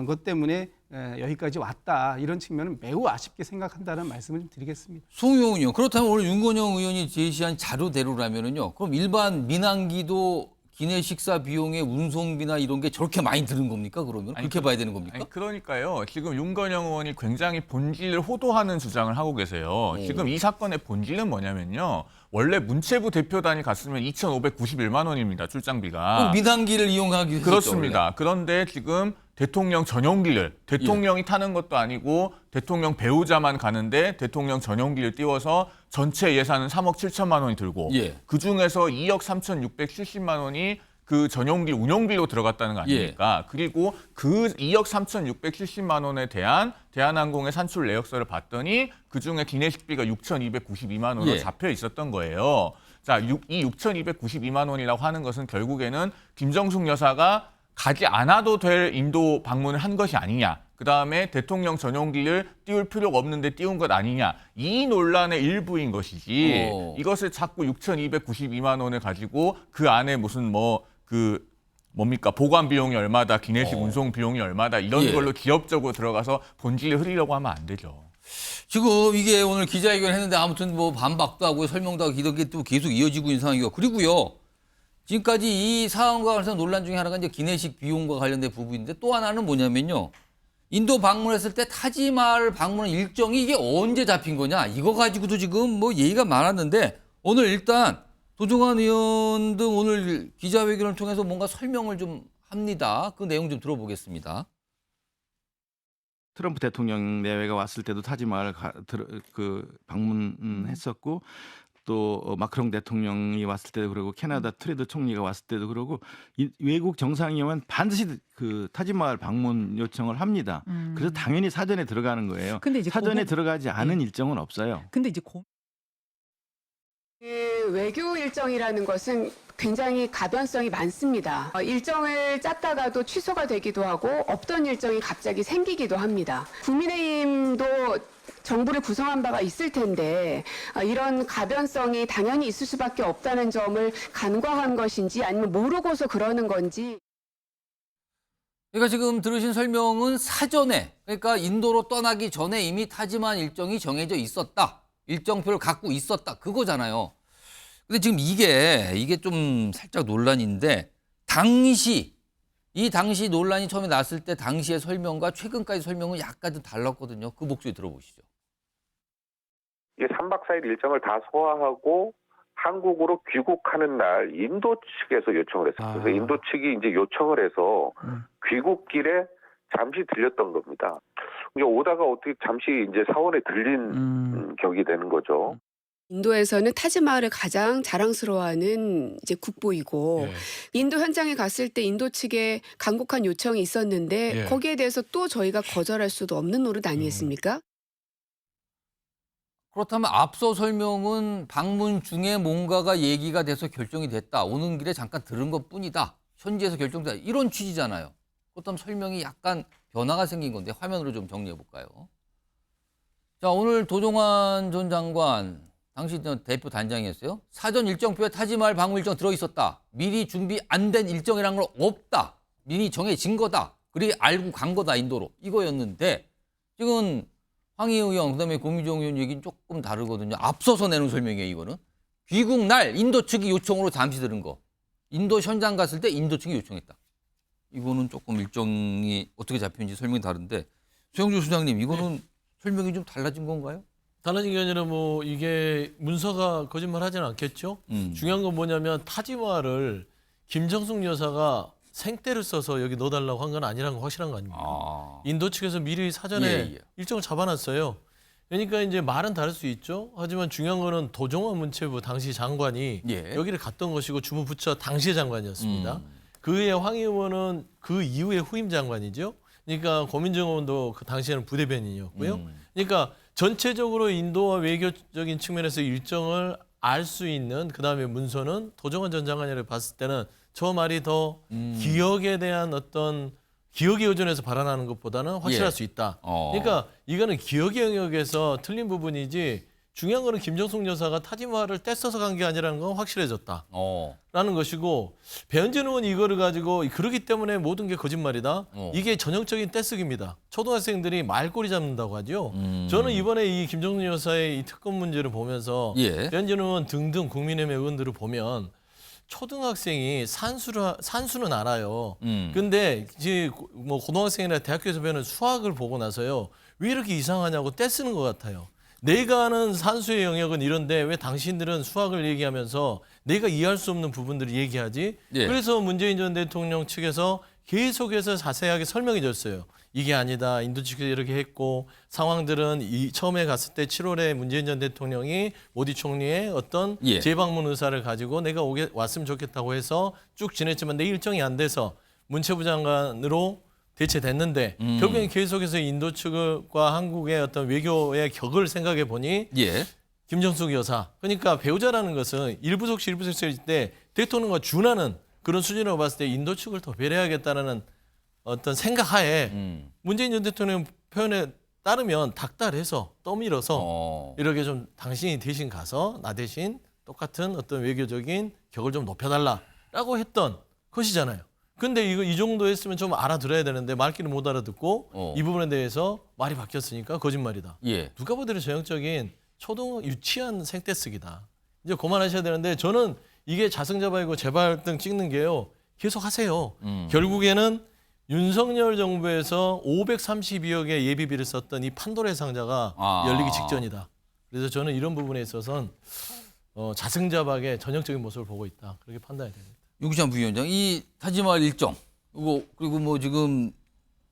것 때문에 여기까지 왔다. 이런 측면은 매우 아쉽게 생각한다는 말씀을 좀 드리겠습니다. 송영훈 의원, 그렇다면 오늘 윤건영 의원이 제시한 자료대로라면은요. 그럼 일반 민항기도 기내 식사 비용의 운송비나 이런 게 저렇게 많이 드는 겁니까? 그러면 그렇게 봐야 되는 겁니까? 아니, 그러니까요. 지금 윤건영 의원이 굉장히 본질을 호도하는 주장을 하고 계세요. 지금 이 사건의 본질은 뭐냐면요. 원래 문체부 대표단이 갔으면 2,591만 원입니다. 출장비가. 민항기를 이용하기 했었죠, 그렇습니다. 원래. 그런데 지금 대통령 전용기를 대통령이 타는 것도 아니고 대통령 배우자만 가는데 대통령 전용기를 띄워서 전체 예산은 3억 7천만 원이 들고 그중에서 2억 3,670만 원이 그 전용기 운용비로 들어갔다는 거 아닙니까? 그리고 그 2억 3,670만 원에 대한 대한항공의 산출 내역서를 봤더니 그중에 기내식비가 6,292만 원으로 잡혀 있었던 거예요. 자, 이 6,292만 원이라고 하는 것은 결국에는 김정숙 여사가 가지 않아도 될 인도 방문을 한 것이 아니냐. 그다음에 대통령 전용기를 띄울 필요가 없는데 띄운 것 아니냐. 이 논란의 일부인 것이지 이것을 자꾸 6,292만 원을 가지고 그 안에 무슨 뭡니까 보관 비용이 얼마다, 기내식 운송 비용이 얼마다 이런 걸로 기업적으로 들어가서 본질을 흐리려고 하면 안 되죠. 지금 이게 오늘 기자회견 했는데 아무튼 뭐 반박도 하고 설명도 하고 이런 게 또 계속 이어지고 있는 상황이고 그리고요. 지금까지 이 사안과 관련해서 논란 중에 하나가 이제 기내식 비용과 관련된 부분인데 또 하나는 뭐냐면요. 인도 방문했을 때 타지마할 방문 일정이 이게 언제 잡힌 거냐. 이거 가지고도 지금 뭐 얘기가 많았는데 오늘 일단 도종환 의원 등 오늘 기자회견을 통해서 뭔가 설명을 좀 합니다. 그 내용 좀 들어보겠습니다. 트럼프 대통령 내외가 왔을 때도 타지마을 방문했었고 또 마크롱 대통령이 왔을 때도 그러고 캐나다 트레드 총리가 왔을 때도 그러고 외국 정상이 오면 반드시 그 타지마을 방문 요청을 합니다. 그래서 당연히 사전에 들어가는 거예요. 근데 이제 사전에 들어가지 않은 일정은 없어요. 근데 이제 외교 일정이라는 것은 굉장히 가변성이 많습니다. 일정을 짰다가도 취소가 되기도 하고 없던 일정이 갑자기 생기기도 합니다. 국민의힘도 정부를 구성한 바가 있을 텐데 이런 가변성이 당연히 있을 수밖에 없다는 점을 간과한 것인지 아니면 모르고서 그러는 건지. 그러니까 지금 들으신 설명은 사전에 그러니까 인도로 떠나기 전에 이미 타지마할 일정이 정해져 있었다. 일정표를 갖고 있었다. 그거잖아요. 근데 지금 이게 좀 살짝 논란인데 이 당시 논란이 처음에 났을 때 당시의 설명과 최근까지 설명은 약간 좀 달랐거든요. 그 목소리 들어보시죠. 이게 3박 4일 일정을 다 소화하고 한국으로 귀국하는 날 인도 측에서 요청을 했어요. 그래서 인도 측이 이제 요청을 해서 귀국길에 잠시 들렸던 겁니다. 오다가 어떻게 잠시 이제 사원에 들린 격이 되는 거죠. 인도에서는 타지마할을 가장 자랑스러워하는 이제 국보이고 인도 현장에 갔을 때 인도 측에 간곡한 요청이 있었는데 거기에 대해서 또 저희가 거절할 수도 없는 노릇 아니겠습니까? 그렇다면 앞서 설명은 방문 중에 뭔가가 얘기가 돼서 결정이 됐다. 오는 길에 잠깐 들은 것뿐이다. 현지에서 결정됐다. 이런 취지잖아요. 그렇다면 설명이 약간 변화가 생긴 건데 화면으로 좀 정리해 볼까요? 자, 오늘 도종환 전 장관 당시 대표 단장이었어요. 사전 일정표에 타지마할 방문 일정 들어있었다. 미리 준비 안 된 일정이란 건 없다. 미리 정해진 거다. 그리 알고 간 거다 인도로. 이거였는데 지금 황희 의원 그다음에 고미정 의원 얘기는 조금 다르거든요. 앞서서 내놓은 설명이에요. 이거는. 귀국 날 인도 측이 요청으로 잠시 들은 거. 인도 현장 갔을 때 인도 측이 요청했다. 이거는 조금 일정이 어떻게 잡혔는지 설명이 다른데 최영주 수장님 이거는 설명이 좀 달라진 건가요? 달라진 게 아니라 뭐 이게 문서가 거짓말하지는 않겠죠. 중요한 건 뭐냐면 타지마할을 김정숙 여사가 생떼를 써서 여기 넣어달라고 한 건 아니라는 거 확실한 거 아닙니까? 인도 측에서 미리 사전에 일정을 잡아놨어요. 그러니까 이제 말은 다를 수 있죠. 하지만 중요한 거는 도종환 문체부 당시 장관이 여기를 갔던 것이고 주무부처 당시의 장관이었습니다. 그의 황희 의원은 그 이후에 후임 장관이죠. 그러니까 고민정 의원도 그 당시에는 부대변인이었고요. 그러니까 전체적으로 인도와 외교적인 측면에서 일정을 알 수 있는 그다음에 문서는 도종환 전 장관이라고 봤을 때는 저 말이 더 기억에 대한 어떤 기억에 의존해서 발언하는 것보다는 확실할 수 있다. 그러니까 이거는 기억의 영역에서 틀린 부분이지 중요한 거는 김정숙 여사가 타지마할을 떼써서 간 게 아니라는 건 확실해졌다. 라는 것이고 배현진 의원이 이거를 가지고 그러기 때문에 모든 게 거짓말이다. 이게 전형적인 떼쓰기입니다. 초등학생들이 말꼬리 잡는다고 하죠. 저는 이번에 이 김정숙 여사의 이 특검 문제를 보면서 배현진 의원 등등 국민의힘 의원들을 보면 초등학생이 산수는 알아요. 근데 이제 뭐 고등학생이나 대학교에서 배우는 수학을 보고 나서요. 왜 이렇게 이상하냐고 떼쓰는 것 같아요. 내가 아는 산수의 영역은 이런데 왜 당신들은 수학을 얘기하면서 내가 이해할 수 없는 부분들을 얘기하지? 그래서 문재인 전 대통령 측에서 계속해서 자세하게 설명해 줬어요. 이게 아니다. 인도 측에서 이렇게 했고 상황들은 처음에 갔을 때 7월에 문재인 전 대통령이 모디 총리의 어떤 재방문 의사를 가지고 내가 왔으면 좋겠다고 해서 쭉 지냈지만 내 일정이 안 돼서 문체부 장관으로 대체됐는데 결국엔 계속해서 인도 측과 한국의 어떤 외교의 격을 생각해 보니 김정숙 여사 그러니까 배우자라는 것은 일부속시 일부속시일 때 대통령과 준하는 그런 수준으로 봤을 때 인도 측을 더 배려하겠다는 어떤 생각하에 문재인 전 대통령 표현에 따르면 닥달해서 떠밀어서 이렇게 좀 당신이 대신 가서 나 대신 똑같은 어떤 외교적인 격을 좀 높여달라라고 했던 것이잖아요. 근데 이거 이 정도 했으면 좀 알아들어야 되는데 말귀를 못 알아듣고 이 부분에 대해서 말이 바뀌었으니까 거짓말이다. 누가 보더라도 전형적인 초등 유치한 생떼쓰기다. 이제 그만하셔야 되는데 저는 이게 자승자발이고 재발등 찍는 게요. 계속 하세요. 결국에는 윤석열 정부에서 532억의 예비비를 썼던 이 판도라의 상자가 열리기 직전이다. 그래서 저는 이런 부분에 있어서는 자승자박의 전형적인 모습을 보고 있다. 그렇게 판단해야 됩니다. 유기찬 부위원장, 이 타지마할 일정, 그리고 뭐 지금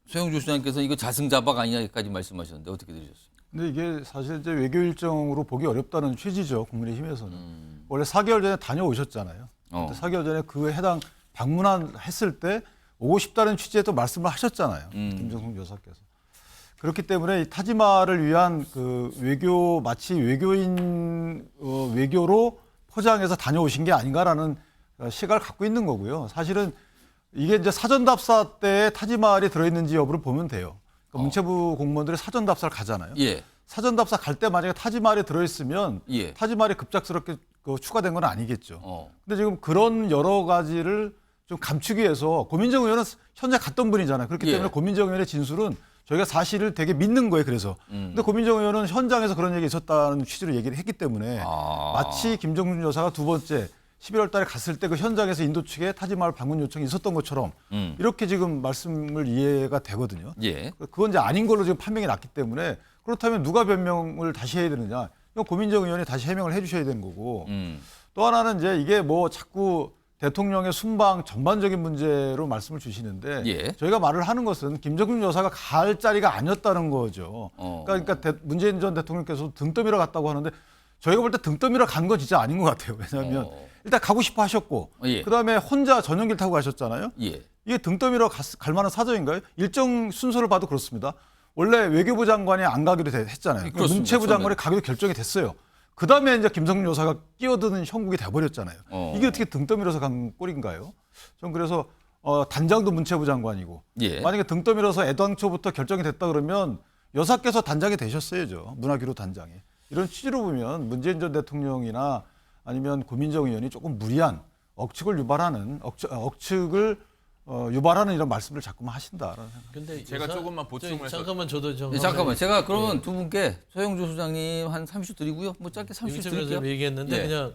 최영주 수장님께서 이거 자승자박 아니냐까지 말씀하셨는데 어떻게 들으셨어요? 근데 이게 사실 이제 외교 일정으로 보기 어렵다는 취지죠. 국민의힘에서는. 원래 4개월 전에 다녀오셨잖아요. 근데 4개월 전에 그 해당 방문했을 때 오고 싶다는 취지의 또 말씀을 하셨잖아요. 김정숙 여사께서. 그렇기 때문에 이 타지마할을 위한 그 외교 마치 외교인 외교로 포장해서 다녀오신 게 아닌가라는 시각을 갖고 있는 거고요. 사실은 이게 이제 사전 답사 때 타지마할이 들어있는지 여부를 보면 돼요. 그러니까 문체부 공무원들이 사전 답사를 가잖아요. 사전 답사 갈 때 만약에 타지마할이 들어있으면 타지마할이 급작스럽게 추가된 건 아니겠죠. 근데 지금 그런 여러 가지를 좀 감추기 위해서 고민정 의원은 현재 갔던 분이잖아요. 그렇기 때문에 고민정 의원의 진술은 저희가 사실을 되게 믿는 거예요. 그래서. 근데 고민정 의원은 현장에서 그런 얘기 있었다는 취지로 얘기를 했기 때문에 마치 김정숙 여사가 두 번째 11월 달에 갔을 때 그 현장에서 인도 측에 타지마할 방문 요청이 있었던 것처럼 이렇게 지금 말씀을 이해가 되거든요. 그건 이제 아닌 걸로 지금 판명이 났기 때문에 그렇다면 누가 변명을 다시 해야 되느냐. 이건 고민정 의원이 다시 해명을 해 주셔야 되는 거고 또 하나는 이제 이게 뭐 자꾸 대통령의 순방 전반적인 문제로 말씀을 주시는데 저희가 말을 하는 것은 김정숙 여사가 갈 자리가 아니었다는 거죠. 그러니까 문재인 전 대통령께서 등 떠밀어 갔다고 하는데 저희가 볼 때 등 떠밀어 간 건 진짜 아닌 것 같아요. 왜냐하면 일단 가고 싶어 하셨고 그다음에 혼자 전용기를 타고 가셨잖아요. 이게 등 떠밀어 갈 만한 사정인가요? 일정 순서를 봐도 그렇습니다. 원래 외교부 장관이 안 가기로 했잖아요. 문체부 장관이 가기로 결정이 됐어요. 그다음에 이제 김성준 여사가 끼어드는 형국이 돼버렸잖아요. 이게 어떻게 등 떠밀어서 간 꼴인가요? 전 그래서 단장도 문체부 장관이고 만약에 등 떠밀어서 애당초부터 결정이 됐다 그러면 여사께서 단장이 되셨어야죠. 문화규로 단장이. 이런 취지로 보면 문재인 전 대통령이나 아니면 고민정 의원이 조금 무리한 억측을 유발하는 유발하는 이런 말씀을 자꾸만 하신다라는 생각. 근데 제가 조금만 보충해서 잠깐만 저도 좀 잠깐만 제가 그러면 두 분께 소영주 소장님 한 30초 드리고요. 뭐 짧게 30초 드릴게요. 얘기했는데 그냥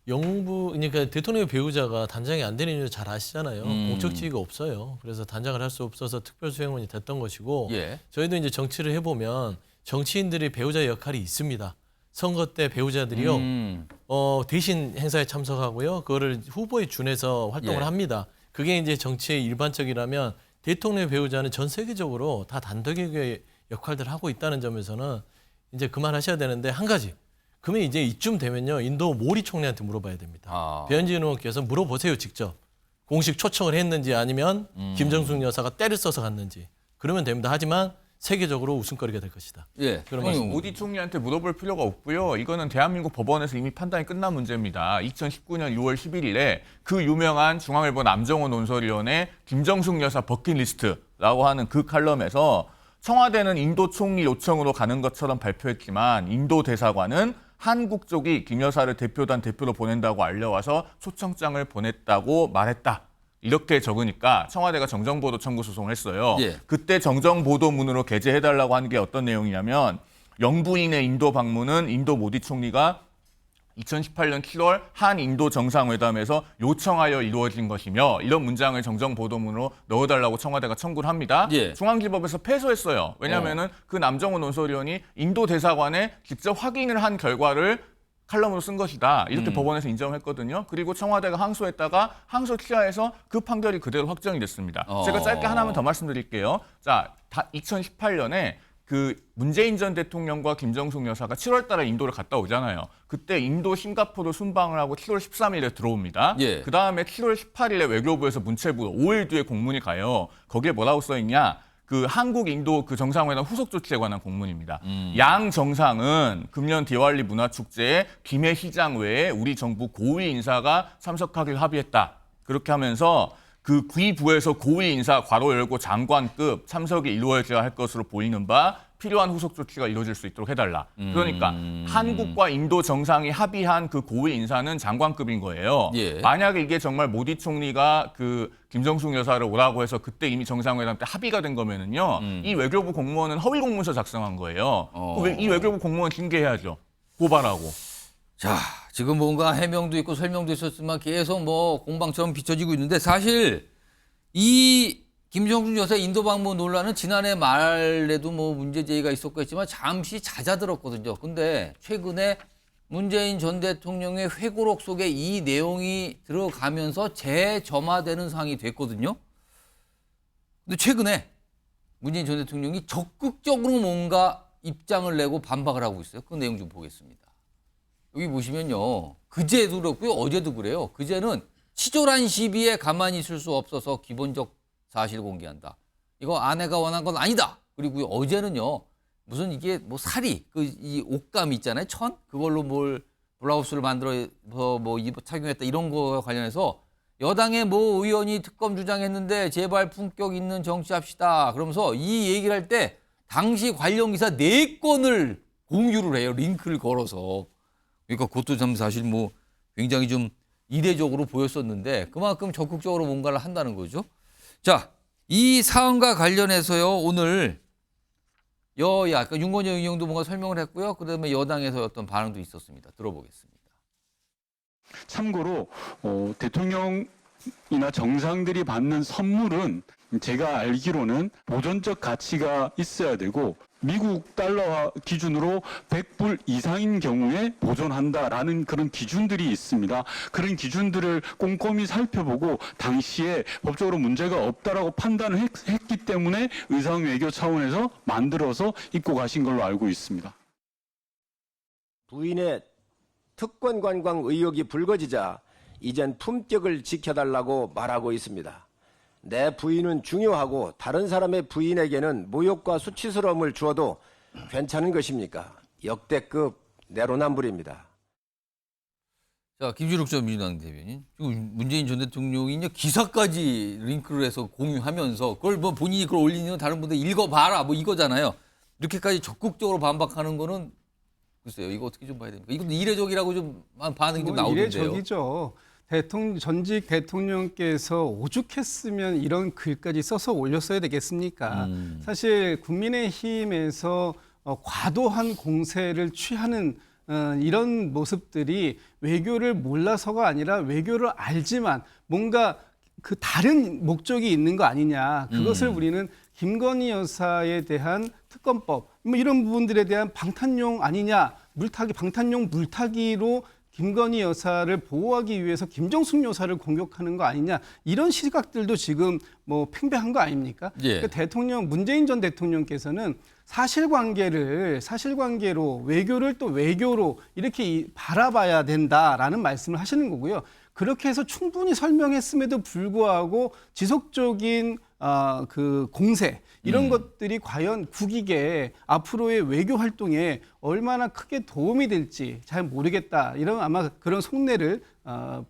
영부 그러니까 대통령의 배우자가 단장이 안 되는 이유 잘 아시잖아요. 공적 지위가 없어요. 그래서 단장을 할 수 없어서 특별수행원이 됐던 것이고 저희도 이제 정치를 해보면 정치인들이 배우자 역할이 있습니다. 선거 때 배우자들이요 대신 행사에 참석하고요. 그거를 후보에 준해서 활동을 합니다. 그게 이제 정치의 일반적이라면 대통령의 배우자는 전 세계적으로 다 단독의 역할들을 하고 있다는 점에서는 이제 그만하셔야 되는데 한 가지. 그러면 이제 이쯤 되면요. 인도 모리 총리한테 물어봐야 됩니다. 배현진 의원께서 물어보세요. 직접. 공식 초청을 했는지 아니면 김정숙 여사가 때를 써서 갔는지. 그러면 됩니다. 하지만 세계적으로 웃음거리가 될 것이다. 그러면 모디 총리한테 물어볼 필요가 없고요. 이거는 대한민국 법원에서 이미 판단이 끝난 문제입니다. 2019년 6월 11일에 그 유명한 중앙일보 남정호 논설위원회 김정숙 여사 버킷리스트라고 하는 그 칼럼에서 청와대는 인도 총리 요청으로 가는 것처럼 발표했지만 인도 대사관은 한국 쪽이 김 여사를 대표단 대표로 보낸다고 알려와서 초청장을 보냈다고 말했다. 이렇게 적으니까 청와대가 정정보도 청구 소송을 했어요. 그때 정정보도문으로 게재해달라고 하는 게 어떤 내용이냐면 영부인의 인도 방문은 인도 모디 총리가 2018년 7월 한인도 정상회담에서 요청하여 이루어진 것이며 이런 문장을 정정보도문으로 넣어달라고 청와대가 청구를 합니다. 중앙지법에서 패소했어요. 왜냐하면 그 남정호 논설위원이 인도 대사관에 직접 확인을 한 결과를 칼럼으로 쓴 것이다. 이렇게 법원에서 인정했거든요. 그리고 청와대가 항소했다가 항소 취하해서 그 판결이 그대로 확정이 됐습니다. 제가 짧게 하나만 더 말씀드릴게요. 자, 2018년에 그 문재인 전 대통령과 김정숙 여사가 7월 달에 인도를 갔다 오잖아요. 그때 인도 싱가포르 순방을 하고 7월 13일에 들어옵니다. 그 다음에 7월 18일에 외교부에서 문체부로 5일 뒤에 공문이 가요. 거기에 뭐라고 써있냐. 그 한국 인도 그 정상회담 후속 조치에 관한 공문입니다. 양 정상은 금년 디왈리 문화축제에 김해 시장 외에 우리 정부 고위 인사가 참석하기를 합의했다. 그렇게 하면서 그 귀부에서 고위 인사 괄호 열고 장관급 참석이 이루어져야 할 것으로 보이는 바 필요한 후속 조치가 이루어질 수 있도록 해달라. 그러니까 한국과 인도 정상이 합의한 그 고위 인사는 장관급인 거예요. 만약에 이게 정말 모디 총리가 그 김정숙 여사를 오라고 해서 그때 이미 정상회담 때 합의가 된 거면은요. 이 외교부 공무원은 허위 공문서 작성한 거예요. 이 외교부 공무원 징계해야죠. 고발하고. 자, 지금 뭔가 해명도 있고 설명도 있었지만 계속 뭐 공방처럼 비춰지고 있는데 사실 이 김정숙 여사 인도 방문 논란은 지난해 말에도 뭐 문제 제기가 있었겠지만 잠시 잦아들었거든요. 근데 최근에 문재인 전 대통령의 회고록 속에 이 내용이 들어가면서 재점화되는 상황이 됐거든요. 근데 최근에 문재인 전 대통령이 적극적으로 뭔가 입장을 내고 반박을 하고 있어요. 그 내용 좀 보겠습니다. 여기 보시면요. 그제도 그렇고요. 어제도 그래요. 그제는 치졸한 시비에 가만히 있을 수 없어서 기본적 사실 공개한다. 이거 아내가 원한 건 아니다. 그리고 어제는요. 무슨 이게 뭐 사리, 이 옷감 있잖아요. 천? 그걸로 뭘 블라우스를 만들어 뭐 착용했다. 이런 거와 관련해서 여당의 모 의원이 특검 주장했는데 제발 품격 있는 정치합시다. 그러면서 이 얘기를 할 때 당시 관련 기사 4건을 공유를 해요. 링크를 걸어서. 그러니까 그것도 참 사실 뭐 굉장히 좀 이례적으로 보였었는데 그만큼 적극적으로 뭔가를 한다는 거죠. 자, 이 사안과 관련해서요. 오늘 여야, 그러니까 윤건영 의원도 뭔가 설명을 했고요. 그다음에 여당에서 어떤 반응도 있었습니다. 들어보겠습니다. 참고로 대통령이나 정상들이 받는 선물은 제가 알기로는 보존적 가치가 있어야 되고 미국 달러 기준으로 100불 이상인 경우에 보존한다라는 그런 기준들이 있습니다. 그런 기준들을 꼼꼼히 살펴보고 당시에 법적으로 문제가 없다라고 판단을 했기 때문에 의상외교 차원에서 만들어서 입고 가신 걸로 알고 있습니다. 부인의 특권 관광 의혹이 불거지자 이젠 품격을 지켜달라고 말하고 있습니다. 내 부인은 중요하고 다른 사람의 부인에게는 모욕과 수치스러움을 주어도 괜찮은 것입니까? 역대급 내로남불입니다. 자, 김준욱 전 민주당 대변인. 지금 문재인 전 대통령이 이제 기사까지 링크를 해서 공유하면서 그걸 뭐 본인이 그걸 올리는 다른 분들 읽어봐라 뭐 이거잖아요. 이렇게까지 적극적으로 반박하는 거는 글쎄요. 이거 어떻게 좀 봐야 됩니까? 이것도 이례적이라고 좀 반응이 좀 나오던데요. 이례적이죠. 전직 대통령께서 오죽했으면 이런 글까지 써서 올렸어야 되겠습니까? 사실 국민의힘에서 과도한 공세를 취하는 이런 모습들이 외교를 몰라서가 아니라 외교를 알지만 뭔가 그 다른 목적이 있는 거 아니냐. 그것을 우리는 김건희 여사에 대한 특검법 뭐 이런 부분들에 대한 방탄용 아니냐. 방탄용 물타기로 김건희 여사를 보호하기 위해서 김정숙 여사를 공격하는 거 아니냐. 이런 시각들도 지금 뭐 팽배한 거 아닙니까? 예. 그러니까 문재인 전 대통령께서는 사실관계로 외교를 또 외교로 이렇게 바라봐야 된다라는 말씀을 하시는 거고요. 그렇게 해서 충분히 설명했음에도 불구하고 지속적인 그 공세 이런 것들이 과연 국익에 앞으로의 외교 활동에 얼마나 크게 도움이 될지 잘 모르겠다. 이런 아마 그런 속내를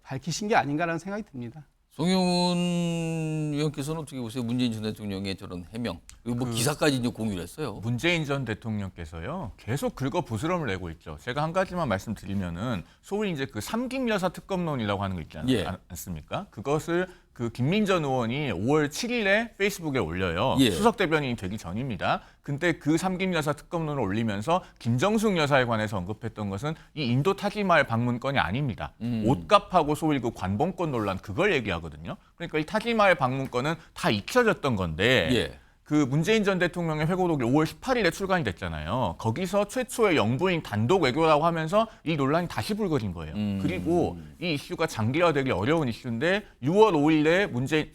밝히신 게 아닌가라는 생각이 듭니다. 송영훈 의원께서는 어떻게 보세요? 문재인 전 대통령의 저런 해명 그리고 뭐 기사까지 이제 공유를 했어요. 문재인 전 대통령께서요 계속 긁어 부스럼을 내고 있죠. 제가 한 가지만 말씀드리면은 소위 이제 그 삼김 여사 특검론이라고 하는 거 있지 않습니까? 그것을 그 김민전 의원이 5월 7일에 페이스북에 올려요. 수석 대변인이 되기 전입니다. 근데 그 삼김 여사 특검론을 올리면서 김정숙 여사에 관해서 언급했던 것은 이 인도 타지마할 방문건이 아닙니다. 옷값하고 소위 그 관봉권 논란 그걸 얘기하거든요. 그러니까 이 타지마할 방문건은 다 잊혀졌던 건데 그 문재인 전 대통령의 회고록이 5월 18일에 출간이 됐잖아요. 거기서 최초의 영부인 단독 외교라고 하면서 이 논란이 다시 불거진 거예요. 그리고 이 이슈가 장기화되기 어려운 이슈인데 6월 5일에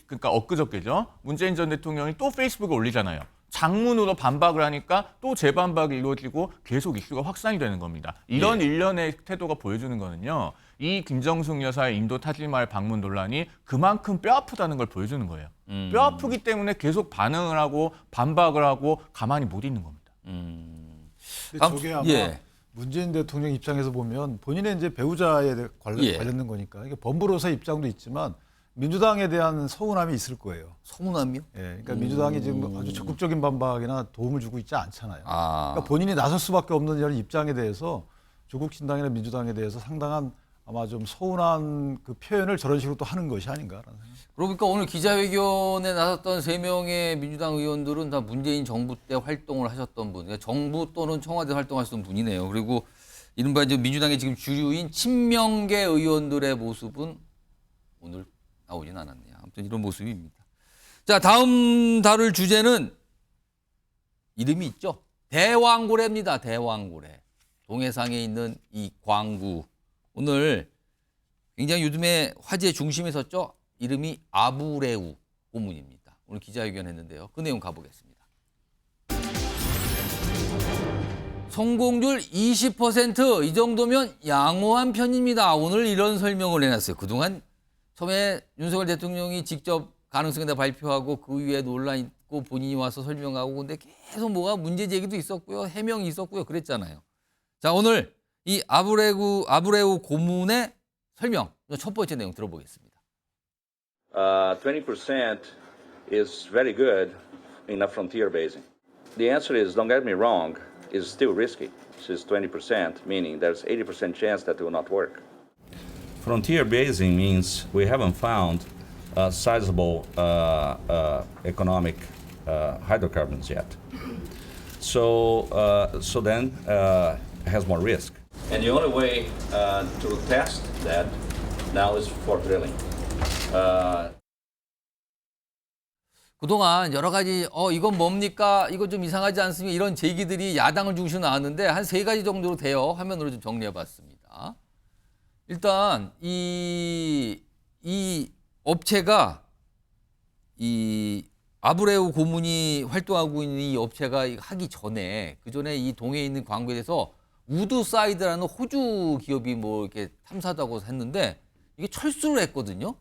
그러니까 엊그저께죠. 문재인 전 대통령이 또 페이스북에 올리잖아요. 장문으로 반박을 하니까 또 재반박이 이루어지고 계속 이슈가 확산이 되는 겁니다. 이런 일련의 태도가 보여주는 거는요. 이 김정숙 여사의 인도 타지마할 방문 논란이 그만큼 뼈아프다는 걸 보여주는 거예요. 뼈아프기 때문에 계속 반응을 하고 반박을 하고 가만히 못 있는 겁니다. 근데 저게 아마 문재인 대통령 입장에서 보면 본인의 이제 배우자에 관련된 거니까 이게 범부로서 입장도 있지만 민주당에 대한 서운함이 있을 거예요. 서운함이요? 예, 그러니까 민주당이 지금 아주 적극적인 반박이나 도움을 주고 있지 않잖아요. 그러니까 본인이 나설 수밖에 없는 이런 입장에 대해서 조국 신당이나 민주당에 대해서 상당한 아마 좀 서운한 그 표현을 저런 식으로 또 하는 것이 아닌가라는 생각. 그러니까 오늘 기자회견에 나섰던 3명의 민주당 의원들은 다 문재인 정부 때 활동을 하셨던 분, 그러니까 정부 또는 청와대 활동하셨던 분이네요. 그리고 이른바 이제 민주당의 지금 주류인 친명계 의원들의 모습은 오늘 나오진 않았네요. 아무튼 이런 모습입니다. 자, 다음 다룰 주제는 이름이 있죠. 대왕고래입니다. 대왕고래. 동해상에 있는 이 광구. 오늘 굉장히 요즘에 화제의 중심에 섰죠. 이름이 아부레우 고문입니다. 오늘 기자회견 했는데요. 그 내용 가보겠습니다. 성공률 20% 이 정도면 양호한 편입니다. 오늘 이런 설명을 해놨어요. 그동안 처음에 윤석열 대통령이 직접 가능성에 대해 발표하고 그 위에 논란 있고 본인이 와서 설명하고 근데 계속 뭐가 문제 제기도 있었고요. 해명이 있었고요. 그랬잖아요. 자, 오늘 이 아부레우 고문의 설명 첫 번째 내용 들어보겠습니다. 20% is very good in a frontier basin. The answer is, don't get me wrong, is still risky. It's 20%, meaning there's 80% chance that it will not work. Frontier basin means we haven't found sizable economic hydrocarbons yet. So then it has more risk. And the only way to test that now is for drilling. 그동안 여러 가지 이건 뭡니까? 이거 좀 이상하지 않습니까? 이런 제기들이 야당을 중심으로 나왔는데 한 3가지 정도로 돼요. 화면으로 좀 정리해 봤습니다. 일단 이 업체가 이 아부레우 고문이 활동하고 있는 이 업체가 하기 전에 그전에 이 동해에 있는 광구에 대해서 우드사이드라는 호주 기업이 뭐 이렇게 탐사다고 했는데 이게 철수를 했거든요.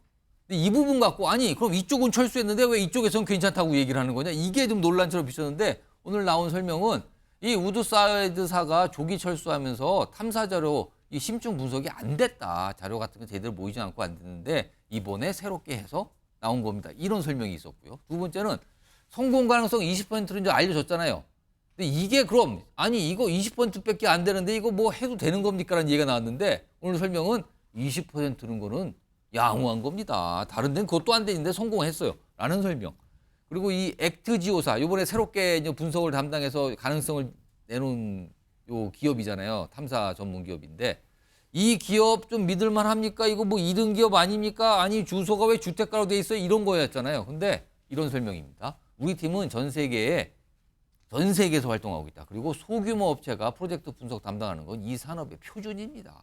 근데 이 부분 갖고 아니 그럼 이쪽은 철수했는데 왜 이쪽에서는 괜찮다고 얘기를 하는 거냐 이게 좀 논란처럼 비쳤는데 오늘 나온 설명은 이 우드사이드사가 조기 철수하면서 탐사 자료 이 심층 분석이 안 됐다. 자료 같은 게 제대로 모이지 않고 안 됐는데 이번에 새롭게 해서 나온 겁니다. 이런 설명이 있었고요. 두 번째는 성공 가능성 20%는 이제 알려졌잖아요. 근데 이게 그럼 아니 이거 20%밖에 안 되는데 이거 뭐 해도 되는 겁니까라는 얘기가 나왔는데 오늘 설명은 20%는 거는 양호한 겁니다. 다른 데는 그것도 안 되는데 성공했어요. 라는 설명. 그리고 이 액트지오사 이번에 새롭게 이제 분석을 담당해서 가능성을 내놓은 요 기업이잖아요. 탐사 전문 기업인데 이 기업 좀 믿을만 합니까? 이거 뭐 2등 기업 아닙니까? 아니 주소가 왜 주택가로 돼 있어요? 이런 거였잖아요. 근데 이런 설명입니다. 우리 팀은 전 세계에서 활동하고 있다. 그리고 소규모 업체가 프로젝트 분석 담당하는 건 이 산업의 표준입니다.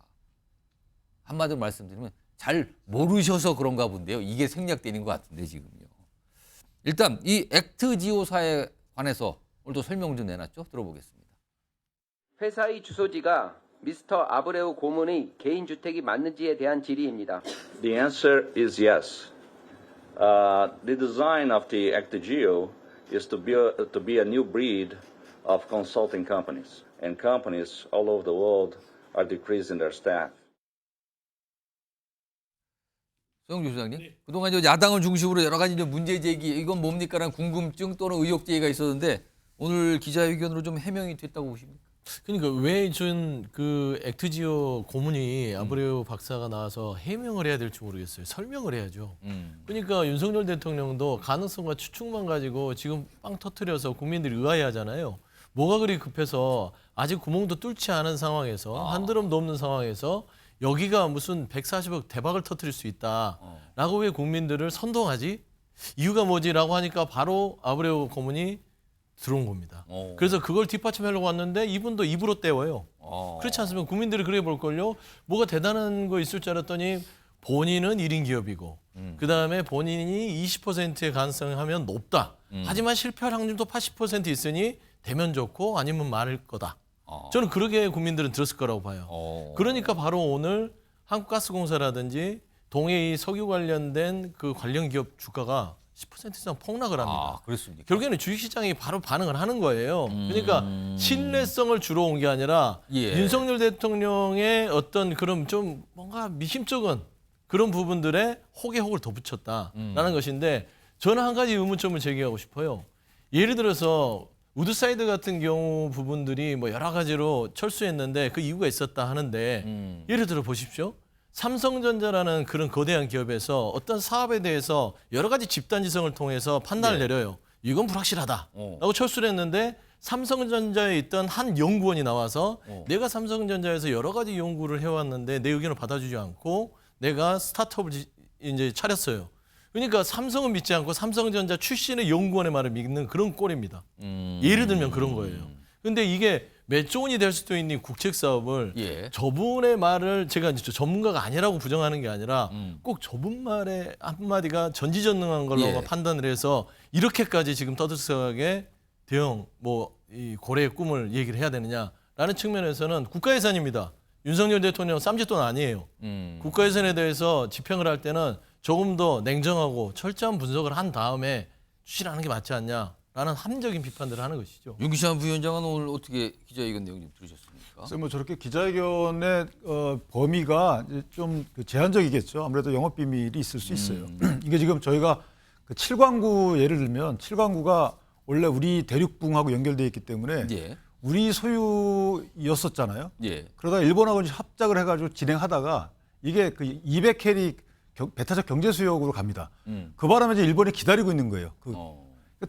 한마디로 말씀드리면 잘 모르셔서 그런가 본데요. 이게 생략되는 것 같은데 지금요. 일단 이 액트지오사에 관해서 오늘도 설명 좀 내놨죠? 들어보겠습니다. 회사의 주소지가 미스터 아브레우 고문의 개인 주택이 맞는지에 대한 질의입니다. The answer is yes. The design of the ActiGeo is to be a new breed of consulting companies, and companies all over the world are decreasing their staff. 소영주 소장님, 그동안 이제 야당을 중심으로 여러 가지 이제 문제 제기, 이건 뭡니까라는 궁금증 또는 의혹 제기가 있었는데 오늘 기자회견으로 좀 해명이 됐다고 보십니까? 그러니까 왜 준 그 액트지오 고문이 아브레우 박사가 나와서 해명을 해야 될지 모르겠어요. 설명을 해야죠. 그러니까 윤석열 대통령도 가능성과 추측만 가지고 지금 빵 터트려서 국민들이 의아해하잖아요. 뭐가 그리 급해서 아직 구멍도 뚫지 않은 상황에서 한 드럼도 없는 상황에서 여기가 무슨 140억 대박을 터뜨릴 수 있다라고 왜 국민들을 선동하지? 이유가 뭐지라고 하니까 바로 아브레우 고문이 들어온 겁니다. 그래서 그걸 뒷받침하려고 왔는데 이분도 입으로 때워요. 그렇지 않으면 국민들이 그래 볼걸요. 뭐가 대단한 거 있을 줄 알았더니 본인은 1인 기업이고 그다음에 본인이 20%의 가능성을 하면 높다. 하지만 실패할 확률도 80% 있으니 되면 좋고 아니면 말할 거다. 저는 그렇게 국민들은 들었을 거라고 봐요. 그러니까 바로 오늘 한국가스공사라든지 동해의 석유 관련된 그 관련 기업 주가가 10% 이상 폭락을 합니다. 그렇습니까? 결국에는 주식시장이 바로 반응을 하는 거예요. 그러니까 신뢰성을 주러 온 게 아니라 윤석열 대통령의 어떤 그런 좀 뭔가 미심쩍은 그런 부분들에 혹에 혹을 덧붙였다라는 것인데 저는 한 가지 의문점을 제기하고 싶어요. 예를 들어서 우드사이드 같은 경우 부분들이 뭐 여러 가지로 철수했는데 그 이유가 있었다 하는데 예를 들어 보십시오. 삼성전자라는 그런 거대한 기업에서 어떤 사업에 대해서 여러 가지 집단지성을 통해서 판단을 내려요. 이건 불확실하다라고 철수를 했는데 삼성전자에 있던 한 연구원이 나와서 내가 삼성전자에서 여러 가지 연구를 해왔는데 내 의견을 받아주지 않고 내가 스타트업을 이제 차렸어요. 그러니까 삼성은 믿지 않고 삼성전자 출신의 연구원의 말을 믿는 그런 꼴입니다. 예를 들면 그런 거예요. 근데 이게 몇 조 원이 될 수도 있는 국책 사업을 저분의 말을 제가 이제 전문가가 아니라고 부정하는 게 아니라 꼭 저분 말의 한마디가 전지전능한 걸로 판단을 해서 이렇게까지 지금 떠들썩하게 대형 이 고래의 꿈을 얘기를 해야 되느냐라는 측면에서는 국가예산입니다. 윤석열 대통령 쌈짓돈 아니에요. 국가예산에 대해서 집행을 할 때는 조금 더 냉정하고 철저한 분석을 한 다음에 추진하는 게 맞지 않냐라는 합리적인 비판들을 하는 것이죠. 윤기찬 부위원장은 오늘 어떻게 기자회견 내용 좀 들으셨습니까? 그래서 뭐 저렇게 기자회견의 범위가 이제 좀 제한적이겠죠. 아무래도 영업 비밀이 있을 수 있어요. 이게 지금 저희가 그 7광구 예를 들면 7광구가 원래 우리 대륙붕하고 연결되어 있기 때문에 우리 소유였었잖아요. 그러다가 일본하고 합작을 해가지고 진행하다가 이게 그 200캐리 배타적 경제 수역으로 갑니다. 그 바람에 이제 일본이 기다리고 있는 거예요.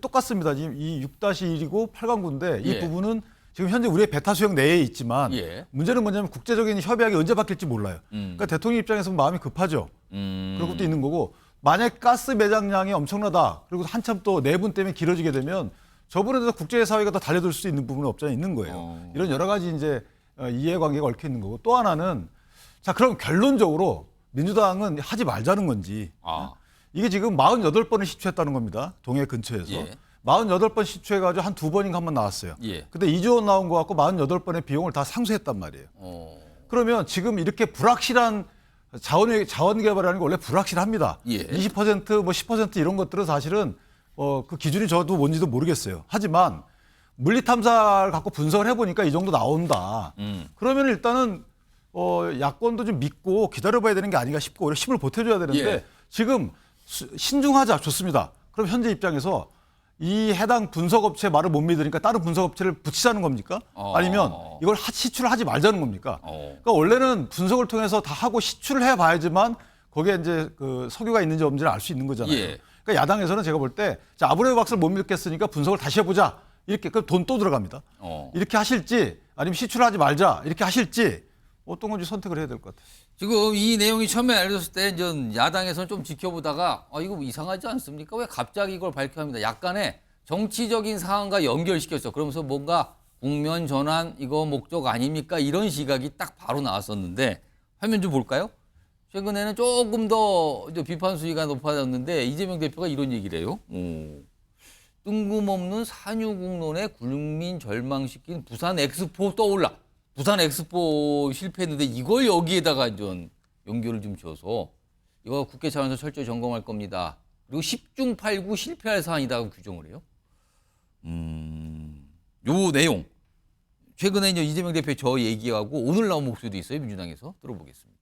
똑같습니다. 지금 이 6-1이고 8광구인데 이 부분은 지금 현재 우리의 배타 수역 내에 있지만 문제는 뭐냐면 국제적인 협약이 언제 바뀔지 몰라요. 그러니까 대통령 입장에서 마음이 급하죠. 그런 것도 있는 거고 만약 가스 매장량이 엄청나다. 그리고 한참 또 내분 때문에 길어지게 되면 저분에 대해서 국제사회가 더 달려들 수 있는 부분은 없지 않아 있는 거예요. 이런 여러 가지 이제 이해관계가 얽혀 있는 거고 또 하나는 자 그럼 결론적으로 민주당은 하지 말자는 건지 이게 지금 48번을 시추했다는 겁니다. 동해 근처에서. 48번 시추해가지고 한 2번인가 한 번 나왔어요. 예. 근데 2조 원 나온 거 갖고 48번의 비용을 다 상쇄했단 말이에요. 그러면 지금 이렇게 불확실한 자원 개발이라는 게 원래 불확실합니다. 예. 20% 뭐 10% 이런 것들은 사실은 그 기준이 저도 뭔지도 모르겠어요. 하지만 물리 탐사를 갖고 분석을 해보니까 이 정도 나온다. 그러면 일단은 야권도 좀 믿고 기다려봐야 되는 게 아닌가 싶고 오히려 힘을 보태줘야 되는데 예. 지금 신중하자 좋습니다. 그럼 현재 입장에서 이 해당 분석업체 말을 못 믿으니까 다른 분석업체를 붙이자는 겁니까? 아니면 이걸 시추를 하지 말자는 겁니까? 그러니까 원래는 분석을 통해서 다 하고 시추를 해봐야지만 거기에 이제 그 석유가 있는지 없는지를 알 수 있는 거잖아요. 예. 그러니까 야당에서는 제가 볼 때 아브레우 박사를 못 믿겠으니까 분석을 다시 해보자. 이렇게 그럼 돈 또 들어갑니다. 이렇게 하실지 아니면 시추를 하지 말자 이렇게 하실지 어떤 건지 선택을 해야 될 것 같아요. 지금 이 내용이 처음에 알려졌을 때 전 야당에서는 좀 지켜보다가 이거 이상하지 않습니까? 왜 갑자기 이걸 밝혀야 합니다. 약간의 정치적인 상황과 연결시켰어. 그러면서 뭔가 국면 전환 이거 목적 아닙니까? 이런 시각이 딱 바로 나왔었는데 화면 좀 볼까요? 최근에는 조금 더 비판 수위가 높아졌는데 이재명 대표가 이런 얘기를 해요. 뜬금없는 산유국론에 국민 절망시킨 부산 엑스포 떠올라. 부산 엑스포 실패했는데 이걸 여기에다가 좀 연결을 좀 지어서 이거 국회 차원에서 철저히 점검할 겁니다. 그리고 10중 8구 실패할 사안이다고 규정을 해요. 요 내용 최근에 이제 이재명 대표 저 얘기하고 오늘 나온 목소리도 있어요. 민주당에서 들어보겠습니다.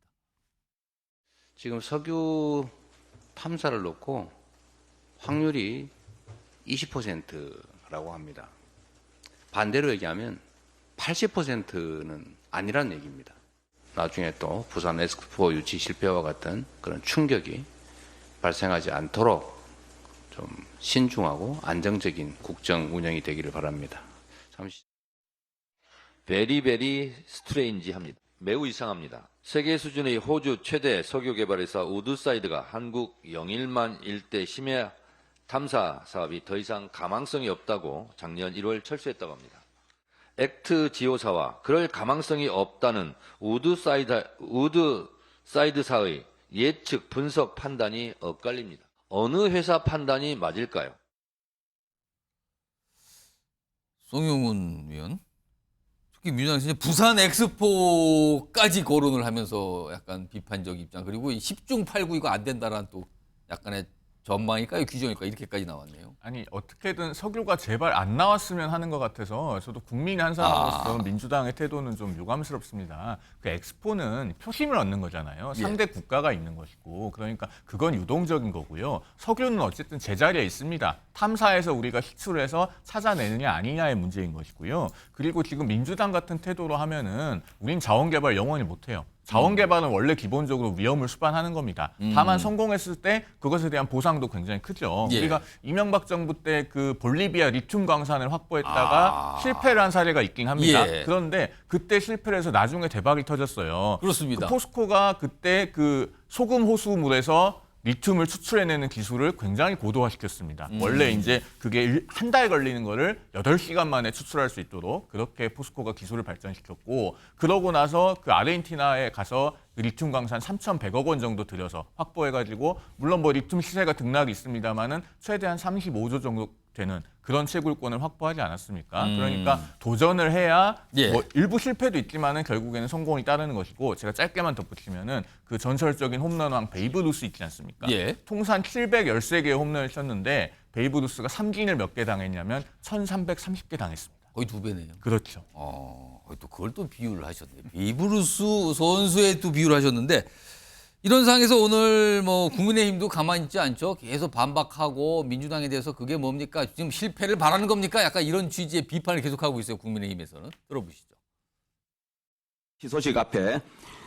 지금 석유 탐사를 놓고 확률이 20%라고 합니다. 반대로 얘기하면 80%는 아니란 얘기입니다. 나중에 또 부산 엑스포 유치 실패와 같은 그런 충격이 발생하지 않도록 좀 신중하고 안정적인 국정 운영이 되기를 바랍니다. 잠시. 베리베리 스트레인지합니다. 매우 이상합니다. 세계 수준의 호주 최대 석유 개발회사 우드사이드가 한국 영일만 일대 심해 탐사 사업이 더 이상 가망성이 없다고 작년 1월 철수했다고 합니다. 액트 지오사와 그럴 가망성이 없다는 우드사이드사의 예측 분석 판단이 엇갈립니다. 어느 회사 판단이 맞을까요? 송영훈 위원, 특히 민주당에서 부산 엑스포까지 거론을 하면서 약간 비판적 입장, 그리고 10중 8구 이거 안 된다라는 또 약간의 전망일까요? 규정일까요? 이렇게까지 나왔네요. 아니 어떻게든 석유가 제발 안 나왔으면 하는 것 같아서 저도 국민의 한 사람으로서 민주당의 태도는 좀 유감스럽습니다. 그 엑스포는 표심을 얻는 거잖아요. 상대 국가가 있는 것이고 그러니까 그건 유동적인 거고요. 석유는 어쨌든 제자리에 있습니다. 탐사해서 우리가 시추를 해서 찾아내느냐 아니냐의 문제인 것이고요. 그리고 지금 민주당 같은 태도로 하면은 우린 자원개발 영원히 못해요. 자원개발은 원래 기본적으로 위험을 수반하는 겁니다. 다만 성공했을 때 그것에 대한 보상도 굉장히 크죠. 예. 우리가 이명박 정부 때 그 볼리비아 리튬 광산을 확보했다가 실패를 한 사례가 있긴 합니다. 예. 그런데 그때 실패를 해서 나중에 대박이 터졌어요. 그렇습니다. 그 포스코가 그때 그 소금 호수물에서 리튬을 추출해내는 기술을 굉장히 고도화시켰습니다. 원래 이제 그게 한 달 걸리는 거를 8시간 만에 추출할 수 있도록 그렇게 포스코가 기술을 발전시켰고, 그러고 나서 그 아르헨티나에 가서 그 리튬 광산 3,100억 원 정도 들여서 확보해가지고, 물론 뭐 리튬 시세가 등락이 있습니다만은 최대한 35조 정도 되는 그런 채굴권을 확보하지 않았습니까? 그러니까 도전을 해야 뭐 일부 실패도 있지만은 결국에는 성공이 따르는 것이고, 제가 짧게만 덧붙이면은 그 전설적인 홈런왕 베이브 루스 있지 않습니까? 통산 713개의 홈런을 쳤는데 베이브 루스가 삼진을 몇 개 당했냐면 1,330개 당했습니다. 거의 2배네요. 그렇죠. 또 그걸 또 비유를 하셨네. 베이브 루스 선수의 또 비유를 하셨는데, 이런 상황에서 오늘 뭐 국민의힘도 가만히 있지 않죠. 계속 반박하고 민주당에 대해서 그게 뭡니까? 지금 실패를 바라는 겁니까? 약간 이런 취지의 비판을 계속하고 있어요. 국민의힘에서는. 들어보시죠. 희소식 앞에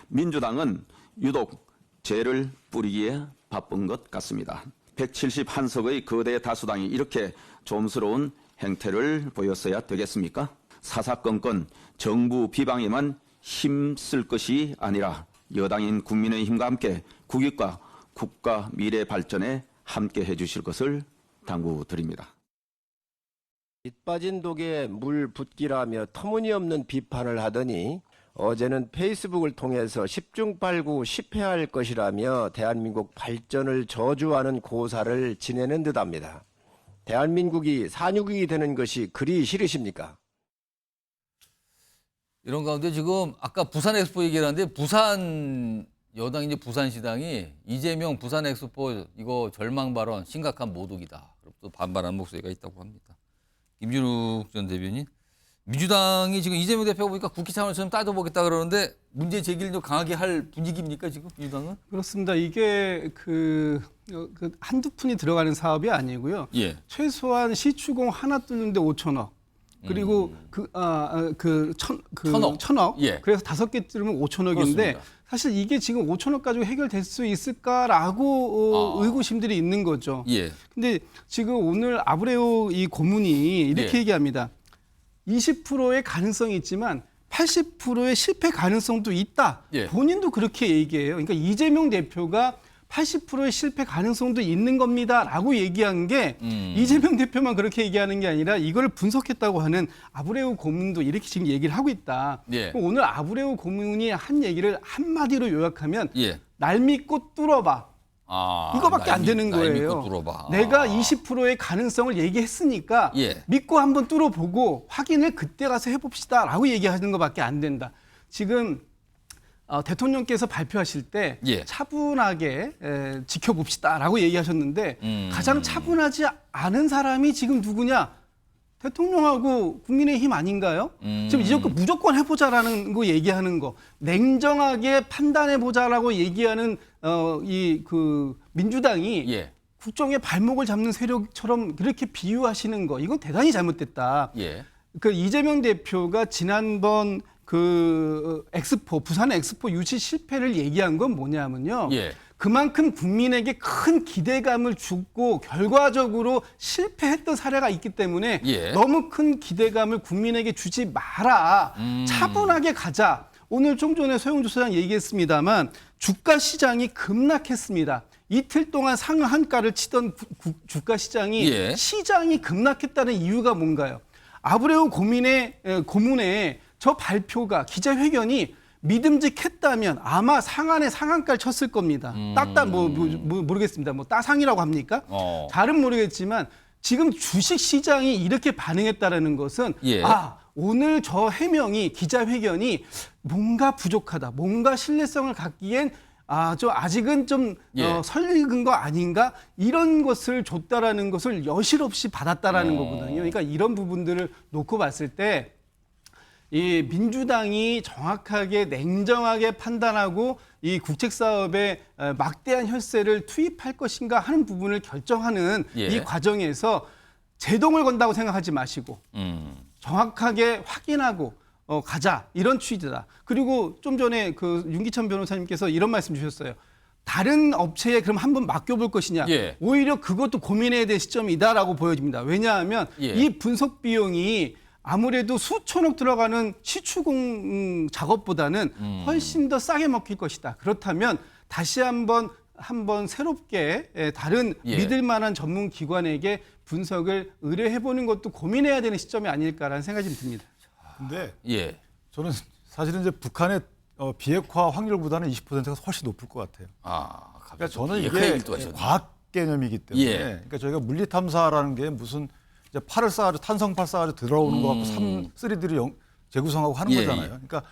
민주당은 유독 죄를 뿌리기에 바쁜 것 같습니다. 171석의 거대 다수당이 이렇게 좀스러운 행태를 보였어야 되겠습니까? 사사건건 정부 비방에만 힘쓸 것이 아니라 여당인 국민의힘과 함께 국익과 국가 미래 발전에 함께 해주실 것을 당부드립니다. 밑 빠진 독에 물 붓기라며 터무니없는 비판을 하더니 어제는 페이스북을 통해서 10중 8구 10회할 것이라며 대한민국 발전을 저주하는 고사를 지내는 듯합니다. 대한민국이 산유국이 되는 것이 그리 싫으십니까? 이런 가운데 지금 아까 부산 엑스포 얘기를 하는데 부산 여당 이제 부산시당이 이재명 부산 엑스포 이거 절망 발언 심각한 모독이다. 또 반발하는 목소리가 있다고 합니다. 김준욱 전 대변인. 민주당이 지금 이재명 대표가 보니까 국회 차원에서 좀 따져보겠다 그러는데 문제 제기를 좀 강하게 할 분위기입니까 지금 민주당은? 그렇습니다. 이게 그 한두 푼이 들어가는 사업이 아니고요. 예. 최소한 시추공 하나 뚫는데 5천억. 그리고 천억. 예. 그래서 5개 뚫으면 5천억인데 그렇습니다. 사실 이게 지금 5천억 가지고 해결될 수 있을까라고 의구심들이 있는 거죠. 예. 근데 지금 오늘 아브레우 이 고문이 이렇게 예. 얘기합니다. 20%의 가능성이 있지만 80%의 실패 가능성도 있다. 예. 본인도 그렇게 얘기해요. 그러니까 이재명 대표가 80%의 실패 가능성도 있는 겁니다라고 얘기한 게 이재명 대표만 그렇게 얘기하는 게 아니라 이걸 분석했다고 하는 아브레우 고문도 이렇게 지금 얘기를 하고 있다. 예. 오늘 아브레우 고문이 한 얘기를 한마디로 요약하면 예. 날 믿고 뚫어봐. 이거밖에 안 되는 날 거예요. 믿고 뚫어봐. 내가 20%의 가능성을 얘기했으니까 예. 믿고 한번 뚫어보고 확인을 그때 가서 해봅시다라고 얘기하는 것밖에 안 된다. 지금 대통령께서 발표하실 때 예. 차분하게 지켜봅시다라고 얘기하셨는데 가장 차분하지 않은 사람이 지금 누구냐? 대통령하고 국민의힘 아닌가요? 지금 이제껏 무조건 해보자라는 거 얘기하는 거, 냉정하게 판단해보자라고 얘기하는 민주당이 예. 국정의 발목을 잡는 세력처럼 그렇게 비유하시는 거, 이건 대단히 잘못됐다. 예. 그 이재명 대표가 지난번 부산 엑스포 유치 실패를 얘기한 건 뭐냐면요. 예. 그만큼 국민에게 큰 기대감을 주고 결과적으로 실패했던 사례가 있기 때문에 예. 너무 큰 기대감을 국민에게 주지 마라. 차분하게 가자. 오늘 좀 전에 소영주 소장 얘기했습니다만 주가 시장이 급락했습니다. 이틀 동안 상한가를 치던 주가 시장이 예. 시장이 급락했다는 이유가 뭔가요? 아브레우 고문의 저 발표가 기자회견이 믿음직했다면 아마 상한에 상한가를 쳤을 겁니다. 모르겠습니다. 따상이라고 합니까? 잘은 모르겠지만 지금 주식 시장이 이렇게 반응했다라는 것은 예. 오늘 저 해명이 기자회견이 뭔가 부족하다. 뭔가 신뢰성을 갖기엔 아직은 좀 예. 설익은 거 아닌가? 이런 것을 줬다라는 것을 여실없이 받았다라는 거거든요. 그러니까 이런 부분들을 놓고 봤을 때 이 민주당이 정확하게 냉정하게 판단하고 이 국책 사업에 막대한 혈세를 투입할 것인가 하는 부분을 결정하는 예. 이 과정에서 제동을 건다고 생각하지 마시고 정확하게 확인하고 가자 이런 취지다. 그리고 좀 전에 윤기천 변호사님께서 이런 말씀 주셨어요. 다른 업체에 그럼 한번 맡겨볼 것이냐. 예. 오히려 그것도 고민해야 될 시점이다라고 보여집니다. 왜냐하면 예. 이 분석 비용이 아무래도 수천억 들어가는 시추공 작업보다는 훨씬 더 싸게 먹힐 것이다. 그렇다면 다시 한번 새롭게 다른 예. 믿을 만한 전문 기관에게 분석을 의뢰해보는 것도 고민해야 되는 시점이 아닐까라는 생각이 좀 듭니다. 근데 예. 저는 사실은 이제 북한의 비핵화 확률보다는 20%가 훨씬 높을 것 같아요. 그러니까 저는 이게 과학 개념이기 때문에 예. 그러니까 저희가 물리 탐사라는 게 무슨 이제 팔을 쌓아가지고 탄성팔 쌓아가지고 들어오는 거 갖고 3D를 재구성하고 하는 예, 거잖아요. 예. 그러니까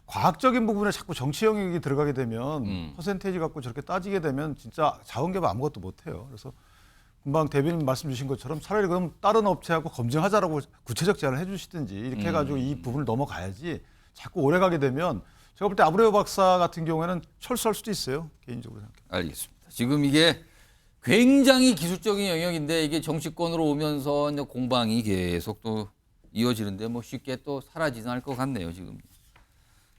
과학적인 부분에 자꾸 정치 영역이 들어가게 되면 퍼센테이지 갖고 저렇게 따지게 되면 진짜 자원 개발 아무것도 못 해요. 그래서 금방 대변인 말씀 주신 것처럼 차라리 그럼 다른 업체하고 검증하자라고 구체적 제안을 해주시든지 이렇게 해가지고 이 부분을 넘어가야지 자꾸 오래 가게 되면 제가 볼 때 아브레우 박사 같은 경우에는 철수할 수도 있어요. 개인적으로 생각해요. 알겠습니다. 지금 이게 굉장히 기술적인 영역인데 이게 정치권으로 오면서 이제 공방이 계속 또 이어지는데 쉽게 또 사라지진 않을 것 같네요, 지금.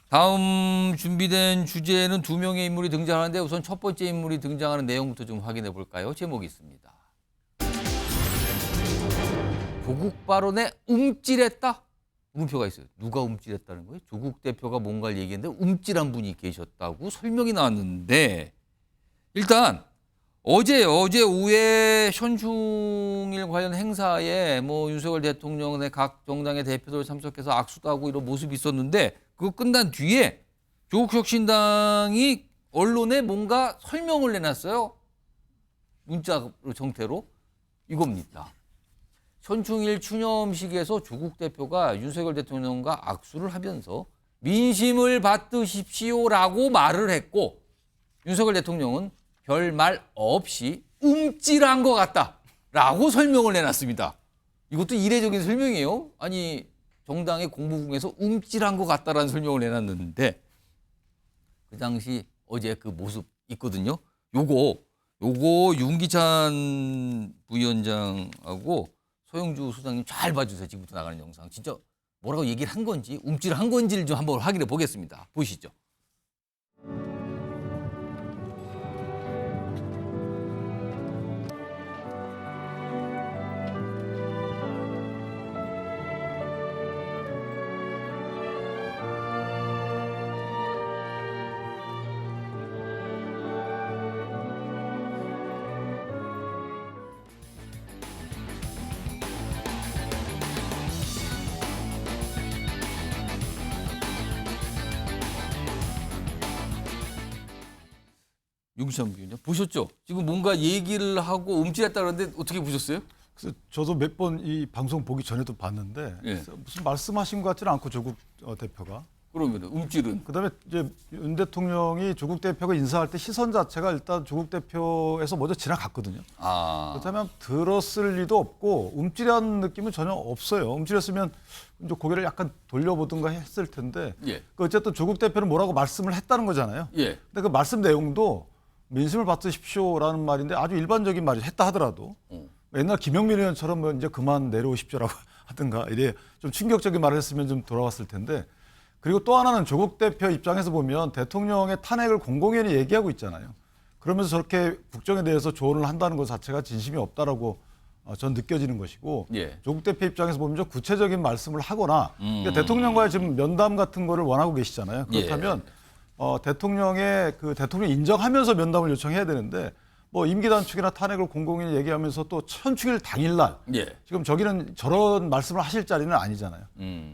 다음 준비된 주제는 2명의 인물이 등장하는데 우선 첫 번째 인물이 등장하는 내용부터 좀 확인해 볼까요? 제목이 있습니다. 조국 발언에 움찔했다? 물음표가 있어요. 누가 움찔했다는 거예요? 조국 대표가 뭔가를 얘기했는데 움찔한 분이 계셨다고 설명이 나왔는데 일단 어제 오후에 현충일 관련 행사에 윤석열 대통령의 각 정당의 대표들 참석해서 악수도 하고 이런 모습이 있었는데 그거 끝난 뒤에 조국 혁신당이 언론에 뭔가 설명을 내놨어요. 문자 형태로 이겁니다. 현충일 추념식에서 조국 대표가 윤석열 대통령과 악수를 하면서 민심을 받드십시오라고 말을 했고 윤석열 대통령은 별말 없이 움찔한 것 같다라고 설명을 내놨습니다. 이것도 이례적인 설명이에요. 아니 정당의 공보궁에서 움찔한 것 같다라는 설명을 내놨는데 그 당시 어제 그 모습 있거든요. 요거 윤기찬 부위원장하고 서영주 소장님 잘 봐주세요. 지금부터 나가는 영상. 진짜 뭐라고 얘기를 한 건지 움찔한 건지를 좀 한번 확인해 보겠습니다. 보시죠. 윤기찬 부위원장 보셨죠? 지금 뭔가 얘기를 하고 움찔했다 그러는데 어떻게 보셨어요? 그래서 저도 몇 번 이 방송 보기 전에도 봤는데 예. 무슨 말씀하신 것 같지는 않고 조국 대표가. 그러면 움찔은. 그다음에 이제 윤 대통령이 조국 대표가 인사할 때 시선 자체가 일단 조국 대표에서 먼저 지나갔거든요. 그렇다면 들었을 리도 없고 움찔한 느낌은 전혀 없어요. 움찔했으면 이제 고개를 약간 돌려보든가 했을 텐데. 예. 그 어쨌든 조국 대표는 뭐라고 말씀을 했다는 거잖아요. 예. 근데 그 말씀 내용도 민심을 받으십시오라는 말인데 아주 일반적인 말이 했다 하더라도 옛날 김영민 의원처럼 뭐 이제 그만 내려오십시오라고 하든가 이래 좀 충격적인 말을 했으면 좀 돌아왔을 텐데. 그리고 또 하나는 조국 대표 입장에서 보면 대통령의 탄핵을 공공연히 얘기하고 있잖아요. 그러면서 저렇게 국정에 대해서 조언을 한다는 것 자체가 진심이 없다라고 전 느껴지는 것이고 예. 조국 대표 입장에서 보면 좀 구체적인 말씀을 하거나 그러니까 대통령과의 지금 면담 같은 거를 원하고 계시잖아요. 그렇다면 대통령의 그 대통령 인정하면서 면담을 요청해야 되는데 뭐 임기 단축이나 탄핵을 공공연히 얘기하면서 또 현충일 당일날 지금 저기는 저런 말씀을 하실 자리는 아니잖아요.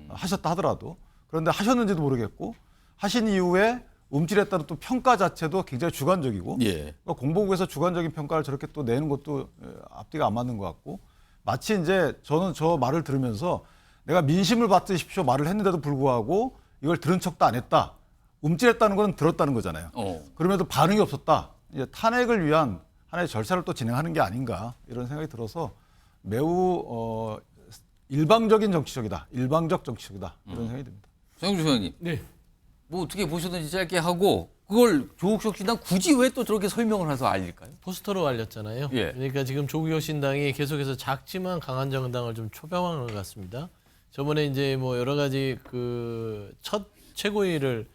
하셨다 하더라도. 그런데 하셨는지도 모르겠고 하신 이후에 움찔했다는 또 평가 자체도 굉장히 주관적이고 그러니까 공보국에서 주관적인 평가를 저렇게 또 내는 것도 앞뒤가 안 맞는 것 같고 마치 이제 저는 저 말을 들으면서 내가 민심을 받으십시오 말을 했는데도 불구하고 이걸 들은 척도 안 했다. 움찔했다는 건 들었다는 거잖아요. 그럼에도 반응이 없었다. 이제 탄핵을 위한 하나의 절차를 또 진행하는 게 아닌가 이런 생각이 들어서 매우 일방적인 정치적이다. 일방적 정치적이다. 이런 생각이 듭니다. 정영주 소장님. 네. 뭐 어떻게 보셨는지 짧게 하고 그걸 조국혁신당 굳이 왜 또 저렇게 설명을 해서 알릴까요? 포스터로 알렸잖아요. 예. 그러니까 지금 조국혁신당이 계속해서 작지만 강한 정당을 좀 표방하는 것 같습니다. 저번에 이제 뭐 여러 가지 그 첫 최고위를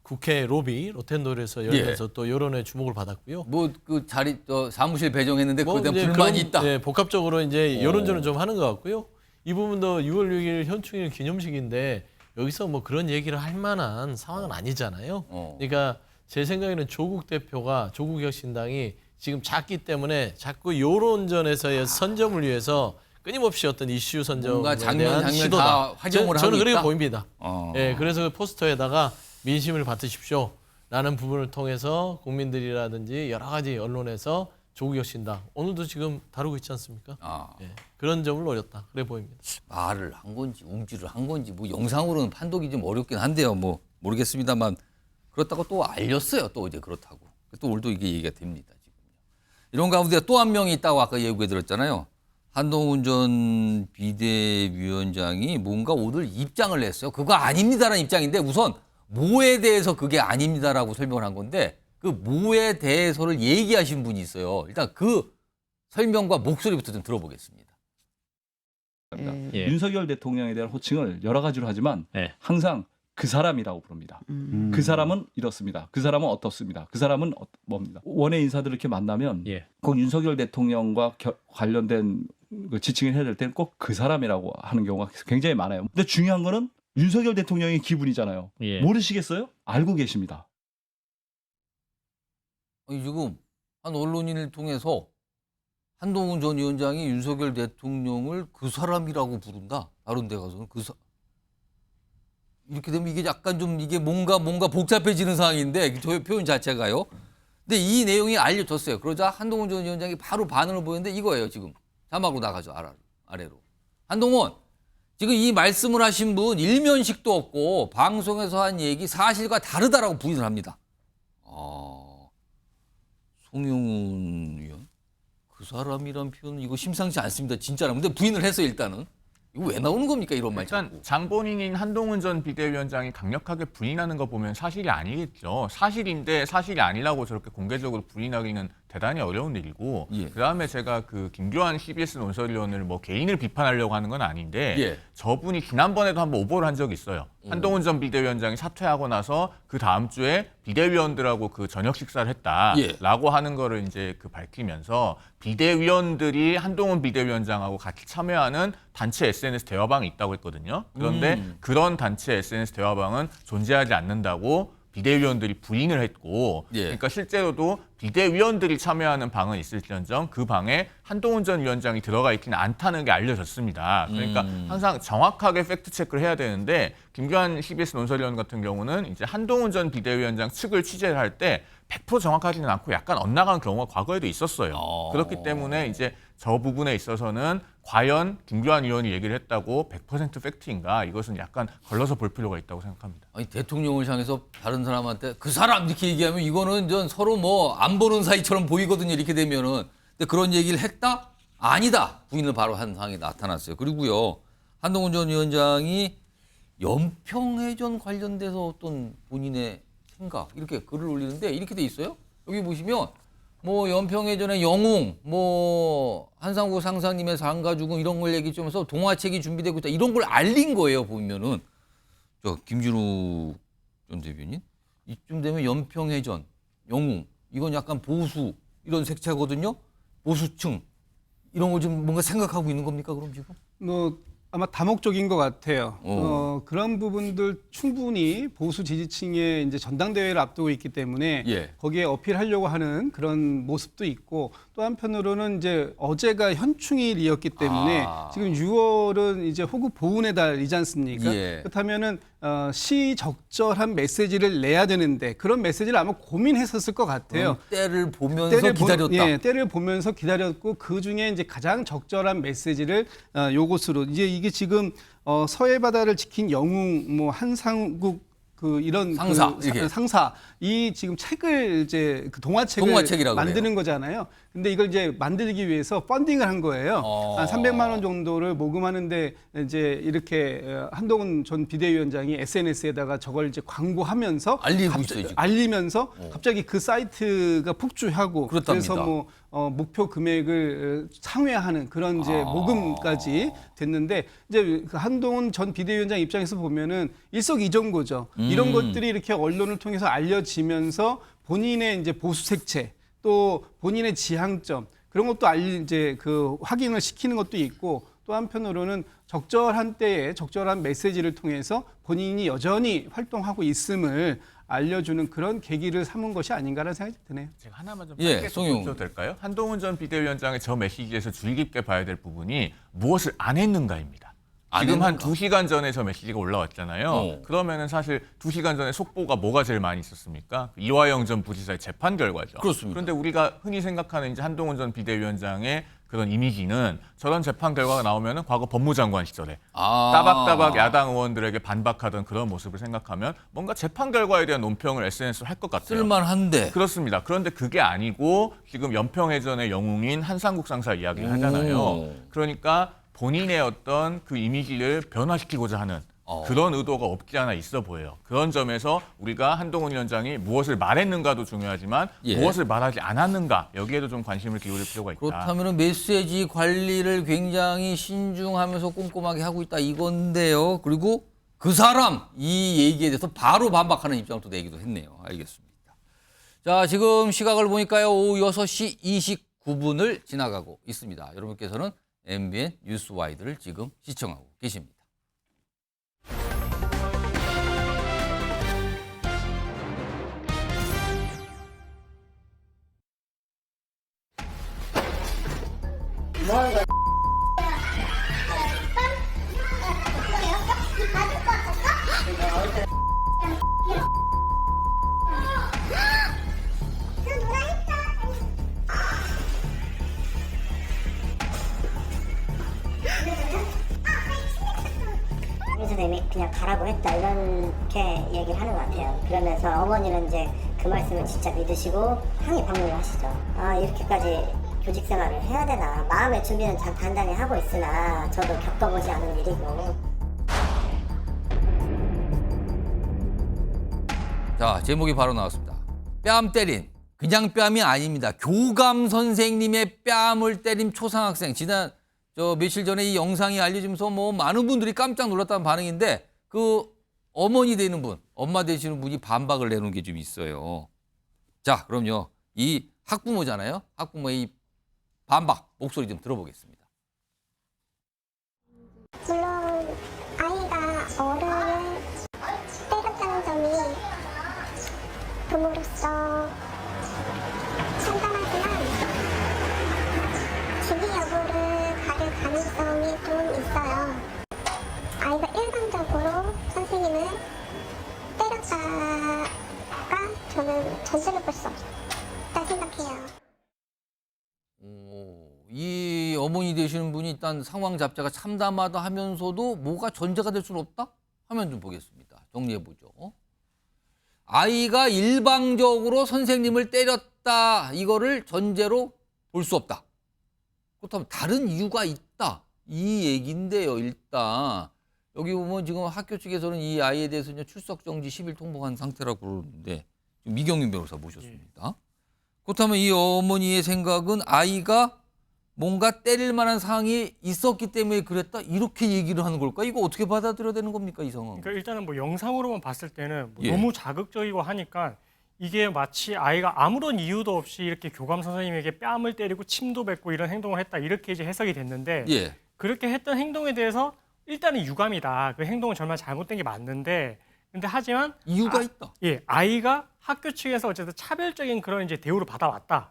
국회 로비 로텐도르에서 열면서 또 여론의 주목을 받았고요. 뭐 그 자리 사무실 배정했는데 그에 대한 불만이 있다. 네, 복합적으로 이제 여론전을 좀 하는 것 같고요. 이 부분도 6월 6일 현충일 기념식인데 여기서 뭐 그런 얘기를 할 만한 상황은 아니잖아요. 그러니까 제 생각에는 조국 대표가 조국혁신당이 지금 작기 때문에 자꾸 여론전에서의 선점을 위해서 끊임없이 어떤 이슈 선점에 대한 시도다. 다 활용을 저는 하고 그렇게 있다? 보입니다. 예, 그래서 그 포스터에다가 민심을 받으십시오라는 부분을 통해서 국민들이라든지 여러 가지 언론에서 조국혁신당 오늘도 지금 다루고 있지 않습니까? 예, 그런 점을 노렸다. 그래 보입니다. 말을 한 건지 움찔을 한 건지 뭐 영상으로는 판독이 좀 어렵긴 한데요. 뭐 모르겠습니다만 그렇다고 또 알렸어요. 또 이제 그렇다고. 또 오늘도 이게 얘기가 됩니다. 지금. 이런 가운데 또 한 명이 있다고 아까 예고해 드렸잖아요. 한동훈 전 비대위원장이 뭔가 오늘 입장을 냈어요. 그거 아닙니다라는 입장인데 우선 뭐에 대해서 그게 아닙니다라고 설명을 한 건데 그 뭐에 대해서를 얘기하신 분이 있어요. 일단 그 설명과 목소리부터 좀 들어보겠습니다. 윤석열 대통령에 대한 호칭을 여러 가지로 하지만 항상 그 사람이라고 부릅니다. 그 사람은 이렇습니다. 그 사람은 어떻습니다. 그 사람은 뭡니다. 원외 인사들을 이렇게 만나면 꼭 윤석열 대통령과 관련된 그 지칭을 해야 될 때는 꼭 그 사람이라고 하는 경우가 굉장히 많아요. 근데 중요한 거는 윤석열 대통령의 기분이잖아요. 모르시겠어요? 알고 계십니다. 지금 한 언론인을 통해서 한동훈 전 위원장이 윤석열 대통령을 그 사람이라고 부른다. 다른 데 가서는 이렇게 되면 이게 약간 좀 이게 뭔가 복잡해지는 상황인데 저 표현 자체가요. 근데 이 내용이 알려졌어요. 그러자 한동훈 전 위원장이 바로 반응을 보였는데 이거예요. 지금 자막으로 나가죠. 아래로. 한동훈, 지금 이 말씀을 하신 분 일면식도 없고 방송에서 한 얘기 사실과 다르다라고 부인을 합니다. 송영훈 의원, 그 사람이란 표현 이거 심상치 않습니다. 진짜로. 근데 부인을 해서 일단은. 이거 왜 나오는 겁니까? 이런 말 자꾸. 일단 장본인인 한동훈 전 비대위원장이 강력하게 부인하는 거 보면 사실이 아니겠죠. 사실인데 사실이 아니라고 저렇게 공개적으로 부인하기는 대단히 어려운 일이고 그다음에 제가 그 김교환 CBS 논설위원을 뭐 개인을 비판하려고 하는 건 아닌데 저분이 지난번에도 한번 오보를 한 적이 있어요. 한동훈 전 비대위원장이 사퇴하고 나서 그 다음 주에 비대위원들하고 그 저녁 식사를 했다라고 하는 거를 이제 그 밝히면서 비대위원들이 한동훈 비대위원장하고 같이 참여하는 단체 SNS 대화방이 있다고 했거든요. 그런데 그런 단체 SNS 대화방은 존재하지 않는다고 비대위원들이 부인을 했고 그러니까 실제로도 비대위원들이 참여하는 방은 있을지언정 그 방에 한동훈 전 위원장이 들어가 있지는 않다는 게 알려졌습니다. 그러니까 항상 정확하게 팩트 체크를 해야 되는데 김교환 CBS 논설위원 같은 경우는 이제 한동훈 전 비대위원장 측을 취재를 할 때 100% 정확하지는 않고 약간 엇나간 경우가 과거에도 있었어요. 그렇기 때문에 이제 저 부분에 있어서는 과연 김교환 의원이 얘기를 했다고 100% 팩트인가 이것은 약간 걸러서 볼 필요가 있다고 생각합니다. 아니, 대통령을 향해서 다른 사람한테 그 사람 이렇게 얘기하면 이거는 전 서로 뭐 안 보는 사이처럼 보이거든요. 이렇게 되면은. 근데 그런 얘기를 했다? 아니다. 부인을 바로 한 상황이 나타났어요. 그리고요. 한동훈 전 위원장이 연평해전 관련돼서 어떤 본인의 생각 이렇게 글을 올리는데 이렇게 돼 있어요. 여기 보시면 뭐 연평해전의 영웅, 뭐 한상구 상사님의 상가 죽음 이런 걸 얘기 좀 해서 동화책이 준비되고 있다 이런 걸 알린 거예요. 보면은 저 김준우 전 대변인 이쯤 되면 연평해전 영웅 이건 약간 보수 이런 색채거든요. 보수층 이런 걸 좀 뭔가 생각하고 있는 겁니까? 그럼 지금? 뭐 아마 다목적인 것 같아요. 그런 부분들 충분히 보수 지지층의 이제 전당대회를 앞두고 있기 때문에 거기에 어필하려고 하는 그런 모습도 있고 또 한편으로는 이제 어제가 현충일이었기 때문에 지금 6월은 이제 호국 보훈의 달이지 않습니까? 그렇다면은 시적절한 메시지를 내야 되는데 그런 메시지를 아마 고민했었을 것 같아요. 때를 보면서 기다렸다. 때를 보면서 기다렸고 그 중에 이제 가장 적절한 메시지를 요것으로 이게 지금 서해 바다를 지킨 영웅 뭐 한상국 그 이런 상사, 상사 이 지금 책을 이제 그 동화책을 만드는 거잖아요. 근데 이걸 이제 만들기 위해서 펀딩을 한 거예요. 한 300만 원 정도를 모금하는데 이제 이렇게 한동훈 전 비대위원장이 SNS에다가 저걸 이제 광고하면서 알리면서 갑자기 그 사이트가 폭주하고 그렇답니다. 그래서 뭐 목표 금액을 상회하는 그런 이제 모금까지 됐는데 이제 그 한동훈 전 비대위원장 입장에서 보면은 일석이조인 이런 것들이 이렇게 언론을 통해서 알려지면서 본인의 이제 보수 색채 또 본인의 지향점 그런 것도 이제 그 확인을 시키는 것도 있고 또 한편으로는 적절한 때에 적절한 메시지를 통해서 본인이 여전히 활동하고 있음을 알려주는 그런 계기를 삼은 것이 아닌가라는 생각이 드네요. 제가 하나만 좀 짧게 덧붙여도 될까요? 한동훈 전 비대위원장의 저 메시지에서 주의 깊게 봐야 될 부분이 무엇을 안 했는가입니다. 지금 한 2시간 전에 저 메시지가 올라왔잖아요. 그러면은 사실 2시간 전에 속보가 뭐가 제일 많이 있었습니까? 이화영 전 부지사의 재판 결과죠. 그렇습니다. 그런데 우리가 흔히 생각하는 이제 한동훈 전 비대위원장의 그런 이미지는 저런 재판 결과가 나오면은 과거 법무장관 시절에 따박따박 야당 의원들에게 반박하던 그런 모습을 생각하면 뭔가 재판 결과에 대한 논평을 SNS로 할 것 같아요. 쓸만한데. 그렇습니다. 그런데 그게 아니고 지금 연평해전의 영웅인 한상국 상사 이야기를 하잖아요. 그러니까 본인의 어떤 그 이미지를 변화시키고자 하는 그런 의도가 없지 않아 있어 보여요. 그런 점에서 우리가 한동훈 위원장이 무엇을 말했는가도 중요하지만 무엇을 말하지 않았는가 여기에도 좀 관심을 기울일 필요가 있다. 그렇다면 메시지 관리를 굉장히 신중하면서 꼼꼼하게 하고 있다 이건데요. 그리고 그 사람 이 얘기에 대해서 바로 반박하는 입장을 또 내기도 했네요. 알겠습니다. 자, 지금 시각을 보니까요. 오후 6시 29분을 지나가고 있습니다. 여러분께서는 MBN 뉴스와이드를 지금 시청하고 계십니다. 선생님이 그냥 가라고 했다 이렇게 얘기를 하는 것 같아요. 그러면서 어머니는 이제 그 말씀을 진짜 믿으시고 항의 방문을 하시죠. 아 이렇게까지 교직 생활을 해야 되나. 마음의 준비는 참 단단히 하고 있으나 저도 겪어보지 않은 일이고. 자, 제목이 바로 나왔습니다. 뺨 때린. 그냥 뺨이 아닙니다. 교감 선생님의 뺨을 때린 초상학생. 지난 며칠 전에 이 영상이 알려지면서 뭐 많은 분들이 깜짝 놀랐다는 반응인데 그 어머니 되는 분, 엄마 되시는 분이 반박을 내놓은 게 좀 있어요. 자, 그럼요. 이 학부모잖아요. 학부모의 이 반박 목소리 좀 들어보겠습니다. 물론 아이가 어른을 때렸다는 점이 부모로서 참담하지만 직위 여부를 가릴 가능성이 좀 있어요. 아이가 일방적으로 선생님을 때렸다가 저는 전제를 볼 수 없다 생각해요. 이 어머니 되시는 분이 일단 상황 잡자가 참담하다 하면서도 뭐가 전제가 될 수는 없다? 하면 좀 보겠습니다. 정리해보죠. 아이가 일방적으로 선생님을 때렸다. 이거를 전제로 볼 수 없다. 그렇다면 다른 이유가 있다. 이 얘기인데요. 일단 여기 보면 지금 학교 측에서는 이 아이에 대해서 출석 정지 10일 통보한 상태라고 그러는데 미경윤 변호사 모셨습니다. 그렇다면 이 어머니의 생각은 아이가 뭔가 때릴 만한 상황이 있었기 때문에 그랬다 이렇게 얘기를 하는 걸까? 이거 어떻게 받아들여야 되는 겁니까, 이 상황? 그러니까 일단은 뭐 영상으로만 봤을 때는 뭐 예. 너무 자극적이고 하니까 이게 마치 아이가 아무런 이유도 없이 이렇게 교감 선생님에게 뺨을 때리고 침도 뱉고 이런 행동을 했다 이렇게 이제 해석이 됐는데 예. 그렇게 했던 행동에 대해서 일단은 유감이다. 그 행동은 정말 잘못된 게 맞는데 근데 하지만 이유가 있다. 예, 아이가 학교 측에서 어쨌든 차별적인 그런 이제 대우를 받아왔다.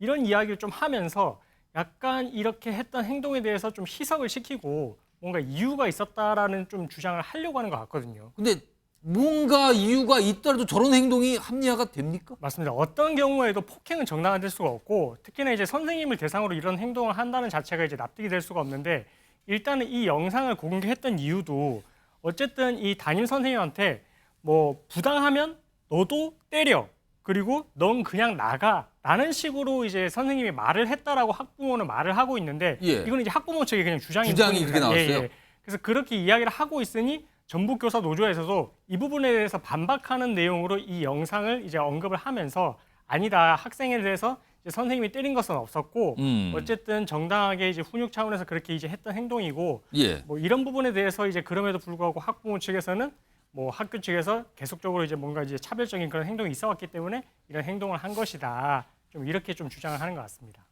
이런 이야기를 좀 하면서 약간 이렇게 했던 행동에 대해서 좀 희석을 시키고 뭔가 이유가 있었다라는 좀 주장을 하려고 하는 것 같거든요. 근데 뭔가 이유가 있더라도 저런 행동이 합리화가 됩니까? 맞습니다. 어떤 경우에도 폭행은 정당화될 수가 없고 특히나 이제 선생님을 대상으로 이런 행동을 한다는 자체가 이제 납득이 될 수가 없는데 일단은 이 영상을 공개했던 이유도 어쨌든 이 담임 선생님한테 뭐 부당하면 너도 때려. 그리고 넌 그냥 나가. 라는 식으로 이제 선생님이 말을 했다라고 학부모는 말을 하고 있는데 예. 이건 이제 학부모 측의 그냥 주장이 그렇게 나왔어요. 그래서 그렇게 이야기를 하고 있으니 전북교사 노조에서도 이 부분에 대해서 반박하는 내용으로 이 영상을 이제 언급을 하면서 아니다. 학생에 대해서 이제 선생님이 때린 것은 없었고 어쨌든 정당하게 이제 훈육 차원에서 그렇게 이제 했던 행동이고 예. 뭐 이런 부분에 대해서 이제 그럼에도 불구하고 학부모 측에서는 뭐 학교 측에서 계속적으로 이제 뭔가 이제 차별적인 그런 행동이 있어왔기 때문에 이런 행동을 한 것이다. 좀 이렇게 좀 주장을 하는 것 같습니다.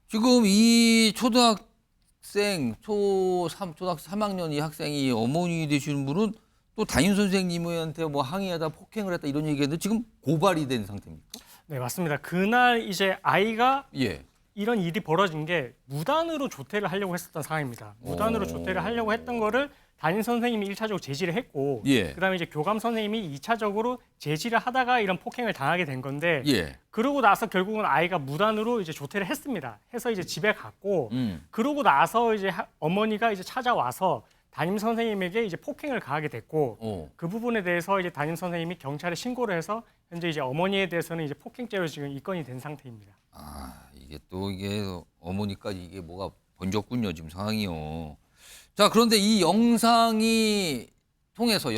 지금 이 초등학생 초등학교 3학년 이 학생이 어머니 되시는 분은 또 담임 선생님한테 뭐 항의하다 폭행을 했다 이런 얘기했는데 지금 고발이 된 상태입니까? 네, 맞습니다. 그날 이제 아이가 예. 이런 일이 벌어진 게 무단으로 조퇴를 하려고 했었던 상황입니다. 무단으로 조퇴를 하려고 했던 거를 담임 선생님이 1차적으로 제지를 했고 예. 그다음에 이제 교감 선생님이 2차적으로 제지를 하다가 이런 폭행을 당하게 된 건데 예. 그러고 나서 결국은 아이가 무단으로 이제 조퇴를 했습니다. 해서 이제 집에 갔고 그러고 나서 이제 어머니가 이제 찾아와서 담임 선생님에게 이제 폭행을 가하게 됐고 그 부분에 대해서 이제 담임 선생님이 경찰에 신고를 해서 현재 이제 어머니에 대해서는 이제 폭행죄로 지금 입건이 된 상태입니다. 아, 이게 또 이게 어머니까지 이게 뭐가 번졌군요, 지금 상황이요. 자, 그런데 이 영상을 통해서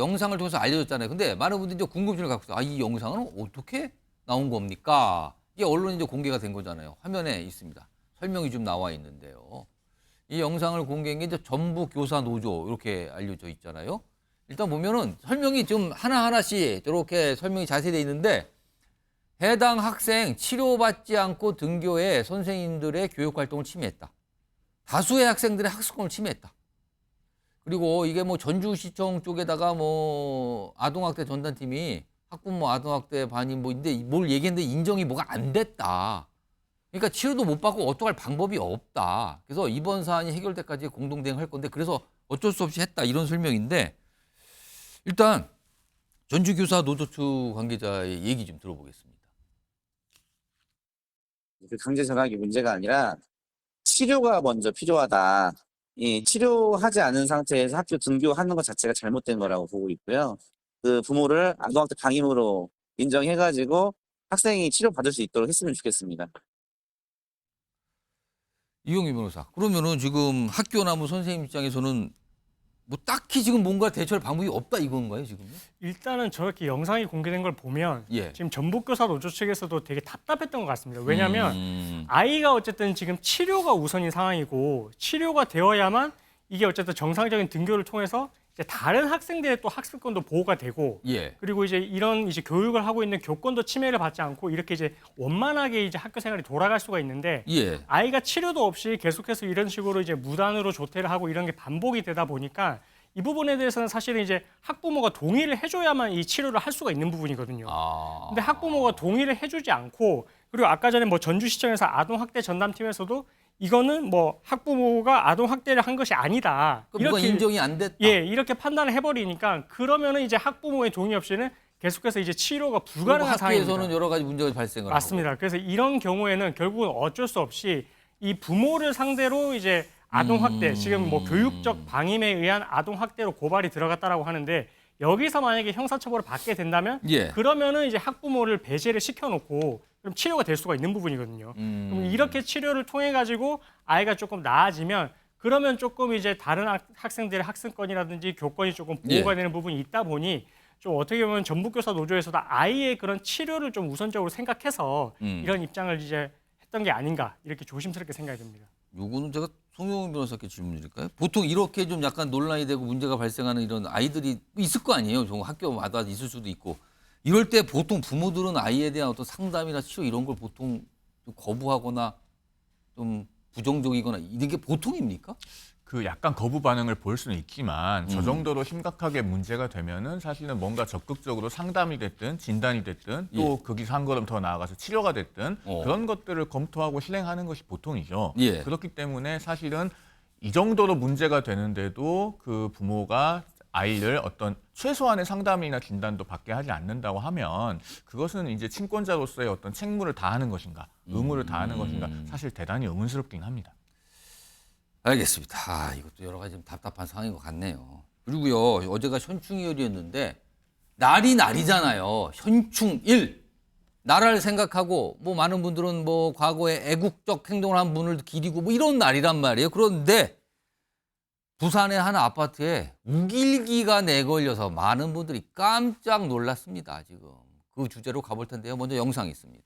알려졌잖아요. 근데 많은 분들이 이제 궁금증을 갖고 있어요. 아, 이 영상은 어떻게 나온 겁니까? 이게 언론에 이제 공개가 된 거잖아요. 화면에 있습니다. 설명이 좀 나와 있는데요. 이 영상을 공개한 게 이제 전북교사 노조 이렇게 알려져 있잖아요. 일단 보면은 설명이 좀 하나하나씩 이렇게 설명이 자세히 돼 있는데 해당 학생 치료받지 않고 등교해 선생님들의 교육활동을 침해했다. 다수의 학생들의 학습권을 침해했다. 그리고 이게 뭐 전주시청 쪽에다가 뭐 아동학대 전담팀이 학부모 아동학대 반이 뭐인데 뭘 얘기했는데 인정이 뭐가 안 됐다. 그러니까 치료도 못 받고 어떡할 방법이 없다. 그래서 이번 사안이 해결될 때까지 공동대응할 건데 그래서 어쩔 수 없이 했다. 이런 설명인데 일단 전주교사 노조 측 관계자의 얘기 좀 들어보겠습니다. 강제 전학이 문제가 아니라 치료가 먼저 필요하다. 이 치료하지 않은 상태에서 학교 등교하는 것 자체가 잘못된 거라고 보고 있고요. 그 부모를 아동학대 방임으로 인정해가지고 학생이 치료받을 수 있도록 했으면 좋겠습니다. 이용희 변호사. 그러면은 지금 학교나 뭐 선생님 입장에서는 뭐 딱히 지금 뭔가 대처할 방법이 없다 이건가요, 지금? 일단은 저렇게 영상이 공개된 걸 보면 예. 지금 전북교사 노조 측에서도 되게 답답했던 것 같습니다. 왜냐하면 아이가 어쨌든 지금 치료가 우선인 상황이고 치료가 되어야만 이게 어쨌든 정상적인 등교를 통해서 이제 다른 학생들의 또 학습권도 보호가 되고 예. 그리고 이제 이런 이제 교육을 하고 있는 교권도 침해를 받지 않고 이렇게 이제 원만하게 이제 학교 생활이 돌아갈 수가 있는데 예. 아이가 치료도 없이 계속해서 이런 식으로 이제 무단으로 조퇴를 하고 이런 게 반복이 되다 보니까 이 부분에 대해서는 사실은 이제 학부모가 동의를 해줘야만 이 치료를 할 수가 있는 부분이거든요. 근데 학부모가 동의를 해주지 않고 그리고 아까 전에 뭐 전주시청에서 아동학대 전담팀에서도 이거는 뭐 학부모가 아동학대를 한 것이 아니다. 이렇게 인정이 안 됐다. 예, 이렇게 판단을 해버리니까 그러면은 이제 학부모의 동의 없이는 계속해서 이제 치료가 불가능한 상황입니다. 학교에서는 여러 가지 문제가 발생을 맞습니다. 하고. 그래서 이런 경우에는 결국은 어쩔 수 없이 이 부모를 상대로 이제 아동학대, 지금 뭐 교육적 방임에 의한 아동학대로 고발이 들어갔다라고 하는데 여기서 만약에 형사처벌을 받게 된다면 예. 그러면은 이제 학부모를 배제를 시켜놓고 그럼 치료가 될 수가 있는 부분이거든요. 그럼 이렇게 치료를 통해 가지고 아이가 조금 나아지면 그러면 조금 이제 다른 학생들의 학습권이라든지 교권이 조금 보호가 예. 되는 부분이 있다 보니 좀 어떻게 보면 전북교사 노조에서도 아이의 그런 치료를 좀 우선적으로 생각해서 이런 입장을 이제 했던 게 아닌가 이렇게 조심스럽게 생각이 듭니다. 요거는 제가 송영훈 변호사께 질문 드릴까요? 보통 이렇게 좀 약간 논란이 되고 문제가 발생하는 이런 아이들이 있을 거 아니에요. 좀 학교마다 있을 수도 있고. 이럴 때 보통 부모들은 아이에 대한 어떤 상담이나 치료 이런 걸 보통 좀 거부하거나 좀 부정적이거나 이런 게 보통입니까? 그 약간 거부 반응을 보일 수는 있지만 저 정도로 심각하게 문제가 되면은 사실은 뭔가 적극적으로 상담이 됐든 진단이 됐든 또 거기서 한 걸음 더 나아가서 치료가 됐든 그런 것들을 검토하고 실행하는 것이 보통이죠. 그렇기 때문에 사실은 이 정도로 문제가 되는데도 그 부모가 아이를 어떤 최소한의 상담이나 진단도 받게 하지 않는다고 하면 그것은 이제 친권자로서의 어떤 책무를 다하는 것인가, 의무를 다하는 것인가 사실 대단히 의문스럽긴 합니다. 알겠습니다. 이것도 여러 가지 좀 답답한 상황인 것 같네요. 그리고요, 어제가 현충일이었는데 날이 날이잖아요. 현충일. 나라를 생각하고 뭐 많은 분들은 뭐 과거에 애국적 행동을 한 분을 기리고 뭐 이런 날이란 말이에요. 그런데 부산의 한 아파트에 우길기가 내걸려서 많은 분들이 깜짝 놀랐습니다. 지금 그 주제로 가볼 텐데요. 먼저 영상이 있습니다.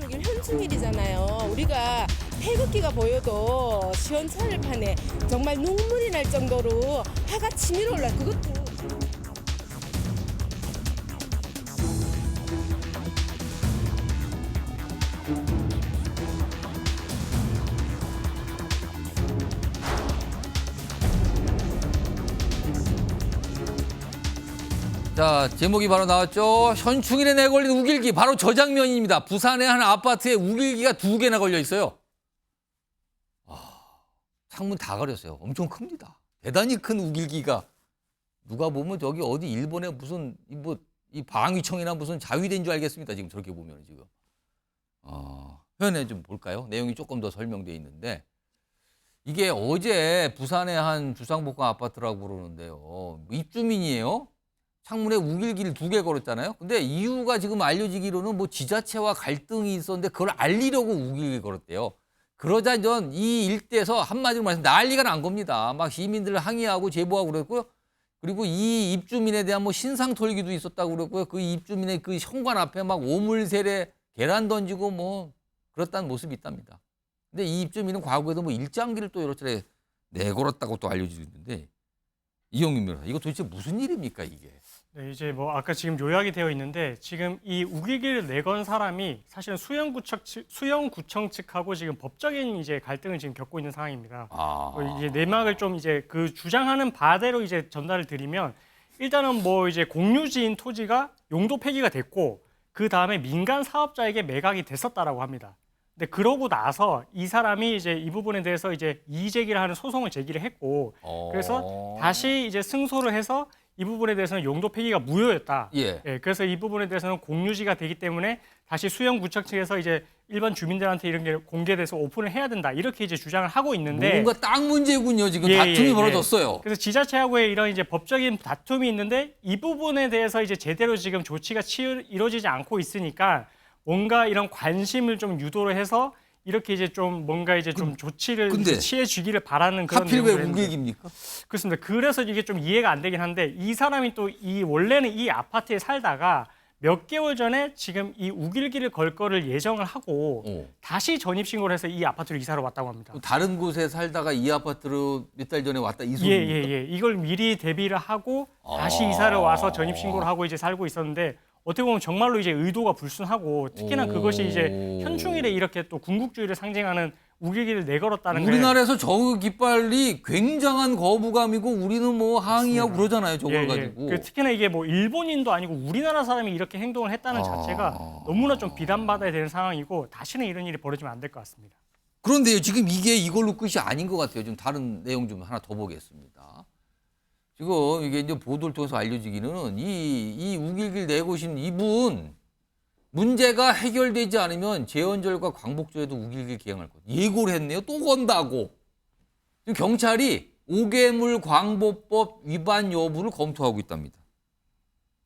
여기 현충일이잖아요. 우리가 태극기가 보여도 시원찮을 판에 정말 눈물이 날 정도로 화가 치밀어 올라. 그것도. 자, 제목이 바로 나왔죠. 현충일에 내걸린 우길기. 바로 저 장면입니다. 부산의 한 아파트에 우길기가 2개나 걸려 있어요. 창문 다 가렸어요. 엄청 큽니다. 대단히 큰 우길기가. 누가 보면 저기 어디 일본의 무슨 이 방위청이나 무슨 자위대인 줄 알겠습니다. 지금 저렇게 보면 지금. 화면에 좀 볼까요? 내용이 조금 더 설명되어 있는데 이게 어제 부산의 한 주상복합 아파트라고 그러는데요. 입주민이에요. 창문에 우길기를 2개 걸었잖아요. 근데 이유가 지금 알려지기로는 뭐 지자체와 갈등이 있었는데 그걸 알리려고 우길기 걸었대요. 그러자 이 일대에서 한마디로 말해서 난리가 난 겁니다. 막 시민들 항의하고 제보하고 그랬고요. 그리고 이 입주민에 대한 뭐 신상털기도 있었다고 그랬고요. 그 입주민의 그 현관 앞에 막 오물세례 계란 던지고 뭐 그렇다는 모습이 있답니다. 근데 이 입주민은 과거에도 뭐 일장기를 또 이렇게 내걸었다고 또 알려지고 있는데 이용민 변호사, 이거 도대체 무슨 일입니까 이게? 네, 이제 뭐 아까 지금 요약이 되어 있는데 지금 이 우길기를 내건 사람이 사실은 수영구청 측하고 지금 법적인 이제 갈등을 지금 겪고 있는 상황입니다. 이제 내막을 좀 이제 그 주장하는 바대로 이제 전달을 드리면 일단은 뭐 이제 공유지인 토지가 용도 폐기가 됐고 그 다음에 민간 사업자에게 매각이 됐었다라고 합니다. 근데 그러고 나서 이 사람이 이제 이 부분에 대해서 이제 이의 제기를 하는 소송을 제기를 했고 그래서 다시 이제 승소를 해서 이 부분에 대해서는 용도 폐기가 무효였다. 예. 그래서 이 부분에 대해서는 공유지가 되기 때문에 다시 수영구청 측에서 이제 일반 주민들한테 이런 게 공개돼서 오픈을 해야 된다. 이렇게 이제 주장을 하고 있는데 뭔가 땅 문제군요. 지금 다툼이 벌어졌어요. 그래서 지자체하고의 이런 이제 법적인 다툼이 있는데 이 부분에 대해서 이제 제대로 지금 조치가 이루어지지 않고 있으니까 뭔가 이런 관심을 좀 유도를 해서 이렇게 이제 좀 뭔가 이제 좀 조치를 취해 주기를 바라는 그런 하필 왜 우길기입니까? 그렇습니다. 그래서 이게 좀 이해가 안 되긴 한데 이 사람이 또 원래는 이 아파트에 살다가 몇 개월 전에 지금 이 우길기를 걸 거를 예정을 하고 다시 전입신고를 해서 이 아파트로 이사를 왔다고 합니다. 다른 곳에 살다가 이 아파트로 몇 달 전에 왔다 이 소리입니까? 예. 이걸 미리 대비를 하고 다시 이사를 와서 전입신고를 하고 이제 살고 있었는데 어떻게 보면 정말로 이제 의도가 불순하고 특히나 그것이 이제 현충일에 이렇게 또 군국주의를 상징하는 우길기를 내걸었다는 게 우리나라에서 저 깃발이 굉장한 거부감이고 우리는 뭐 항의하고 그러잖아요. 저걸 가지고. 특히나 이게 뭐 일본인도 아니고 우리나라 사람이 이렇게 행동을 했다는 자체가 너무나 좀 비난받아야 되는 상황이고 다시는 이런 일이 벌어지면 안 될 것 같습니다. 그런데요. 지금 이게 이걸로 끝이 아닌 것 같아요. 좀 다른 내용 좀 하나 더 보겠습니다. 지금 이게 이제 보도를 통해서 알려지기는 이 우길기를 내고신 이분 문제가 해결되지 않으면 재헌절과 광복절에도 우길기를 기행할 것. 예고를 했네요. 또 건다고. 지금 경찰이 오개물 광보법 위반 여부를 검토하고 있답니다.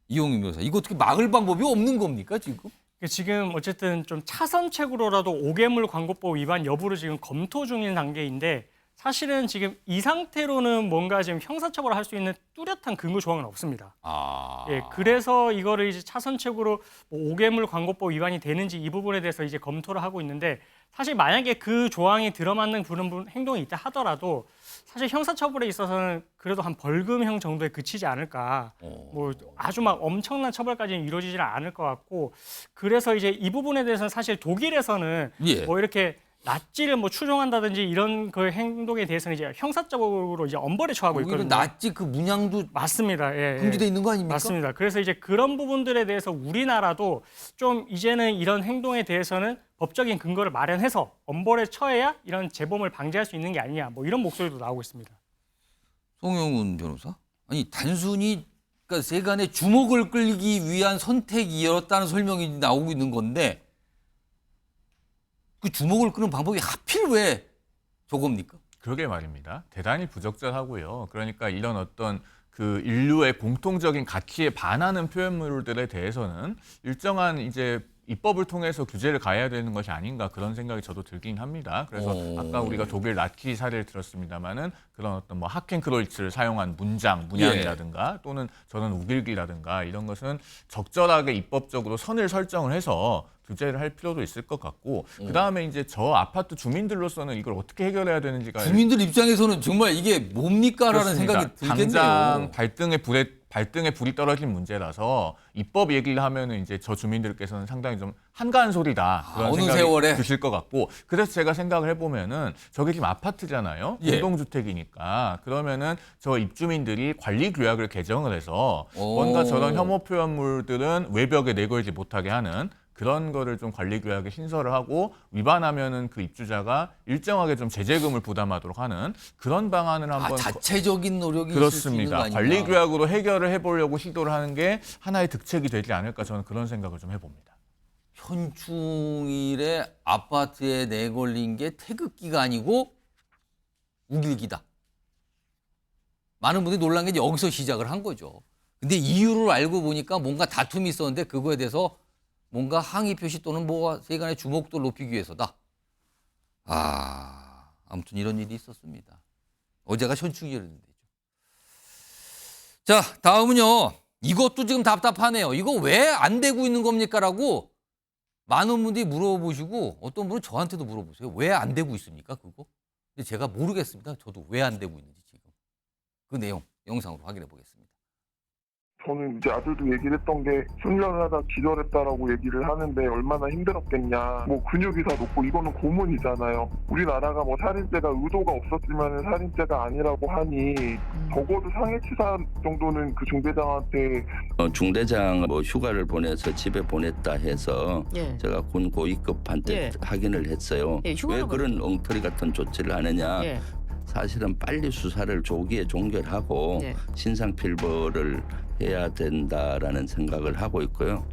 이용임 변호사. 이거 어떻게 막을 방법이 없는 겁니까 지금? 지금 어쨌든 좀 차선책으로라도 오개물 광고법 위반 여부를 지금 검토 중인 단계인데 사실은 지금 이 상태로는 뭔가 지금 형사처벌을 할 수 있는 뚜렷한 근거 조항은 없습니다. 그래서 이거를 이제 차선책으로 뭐 오개물 광고법 위반이 되는지 이 부분에 대해서 이제 검토를 하고 있는데 사실 만약에 그 조항이 들어맞는 그런 행동이 있다 하더라도 사실 형사처벌에 있어서는 그래도 한 벌금형 정도에 그치지 않을까. 뭐 아주 막 엄청난 처벌까지는 이루어지지는 않을 것 같고 그래서 이제 이 부분에 대해서는 사실 독일에서는 뭐 이렇게 낫지를 뭐 추종한다든지 이런 그 행동에 대해서는 이제 형사적으로 이제 엄벌에 처하고 있거든요. 낫지 그 문양도 맞습니다. 금지돼 있는 거 아닙니까? 맞습니다. 그래서 이제 그런 부분들에 대해서 우리나라도 좀 이제는 이런 행동에 대해서는 법적인 근거를 마련해서 엄벌에 처해야 이런 재범을 방지할 수 있는 게 아니냐. 뭐 이런 목소리도 나오고 있습니다. 송영훈 변호사? 아니 단순히 그러니까 세간의 주목을 끌기 위한 선택이었다는 설명이 나오고 있는 건데 그 주목을 끄는 방법이 하필 왜 저겁니까? 그러게 말입니다. 대단히 부적절하고요. 그러니까 이런 어떤 그 인류의 공통적인 가치에 반하는 표현물들에 대해서는 일정한 이제 입법을 통해서 규제를 가해야 되는 것이 아닌가 그런 생각이 저도 들긴 합니다. 그래서 아까 우리가 독일 나치 사례를 들었습니다마는 그런 어떤 뭐 하켄크로이츠를 사용한 문양이라든가 또는 저는 우길기라든가 이런 것은 적절하게 입법적으로 선을 설정을 해서 규제를 할 필요도 있을 것 같고 그다음에 이제 저 아파트 주민들로서는 이걸 어떻게 해결해야 되는지가 주민들 입장에서는 정말 이게 뭡니까라는 생각이 들겠네요. 당장 발등에 불이 떨어진 문제라서 입법 얘기를 하면은 이제 저 주민들께서는 상당히 좀 한가한 소리다 그런 어느 생각이 세월에? 드실 것 같고 그래서 제가 생각을 해보면은 저게 지금 아파트잖아요. 공동주택이니까 그러면은 저 입주민들이 관리 규약을 개정을 해서 뭔가 저런 혐오 표현물들은 외벽에 내걸지 못하게 하는 그런 거를 좀 관리 규약에 신설을 하고 위반하면은 그 입주자가 일정하게 좀 제재금을 부담하도록 하는 그런 방안을 한번 자체적인 노력이 그렇습니다. 있을 수 있는 거 아닌가? 관리 규약으로 해결을 해보려고 시도를 하는 게 하나의 득책이 되지 않을까 저는 그런 생각을 좀 해봅니다. 현충일에 아파트에 내걸린 게 태극기가 아니고 우길기다. 많은 분들이 놀란 게 여기서 시작을 한 거죠. 근데 이유를 알고 보니까 뭔가 다툼이 있었는데 그거에 대해서 뭔가 항의 표시 또는 뭐 세간의 주목도를 높이기 위해서다. 아무튼 이런 일이 있었습니다. 어제가 현충일이었는데. 자, 다음은요. 이것도 지금 답답하네요. 이거 왜 안 되고 있는 겁니까라고 많은 분들이 물어보시고 어떤 분은 저한테도 물어보세요. 왜 안 되고 있습니까, 그거? 근데 제가 모르겠습니다. 저도 왜 안 되고 있는지 지금. 그 내용 영상으로 확인해 보겠습니다. 저는 이제 아들도 얘기를 했던 게 훈련을 하다 기절했다라고 얘기를 하는데 얼마나 힘들었겠냐. 뭐 근육이 다 높고 이거는 고문이잖아요. 우리나라가 뭐 살인죄가 의도가 없었지만 살인죄가 아니라고 하니 적어도 상해치사 정도는 그 중대장한테 중대장 뭐 휴가를 보내서 집에 보냈다 해서 제가 군 고위급한테 확인을 했어요. 왜 그런 엉터리 같은 조치를 하느냐. 사실은 빨리 수사를 조기에 종결하고 신상필벌을 해야 된다라는 생각을 하고 있고요.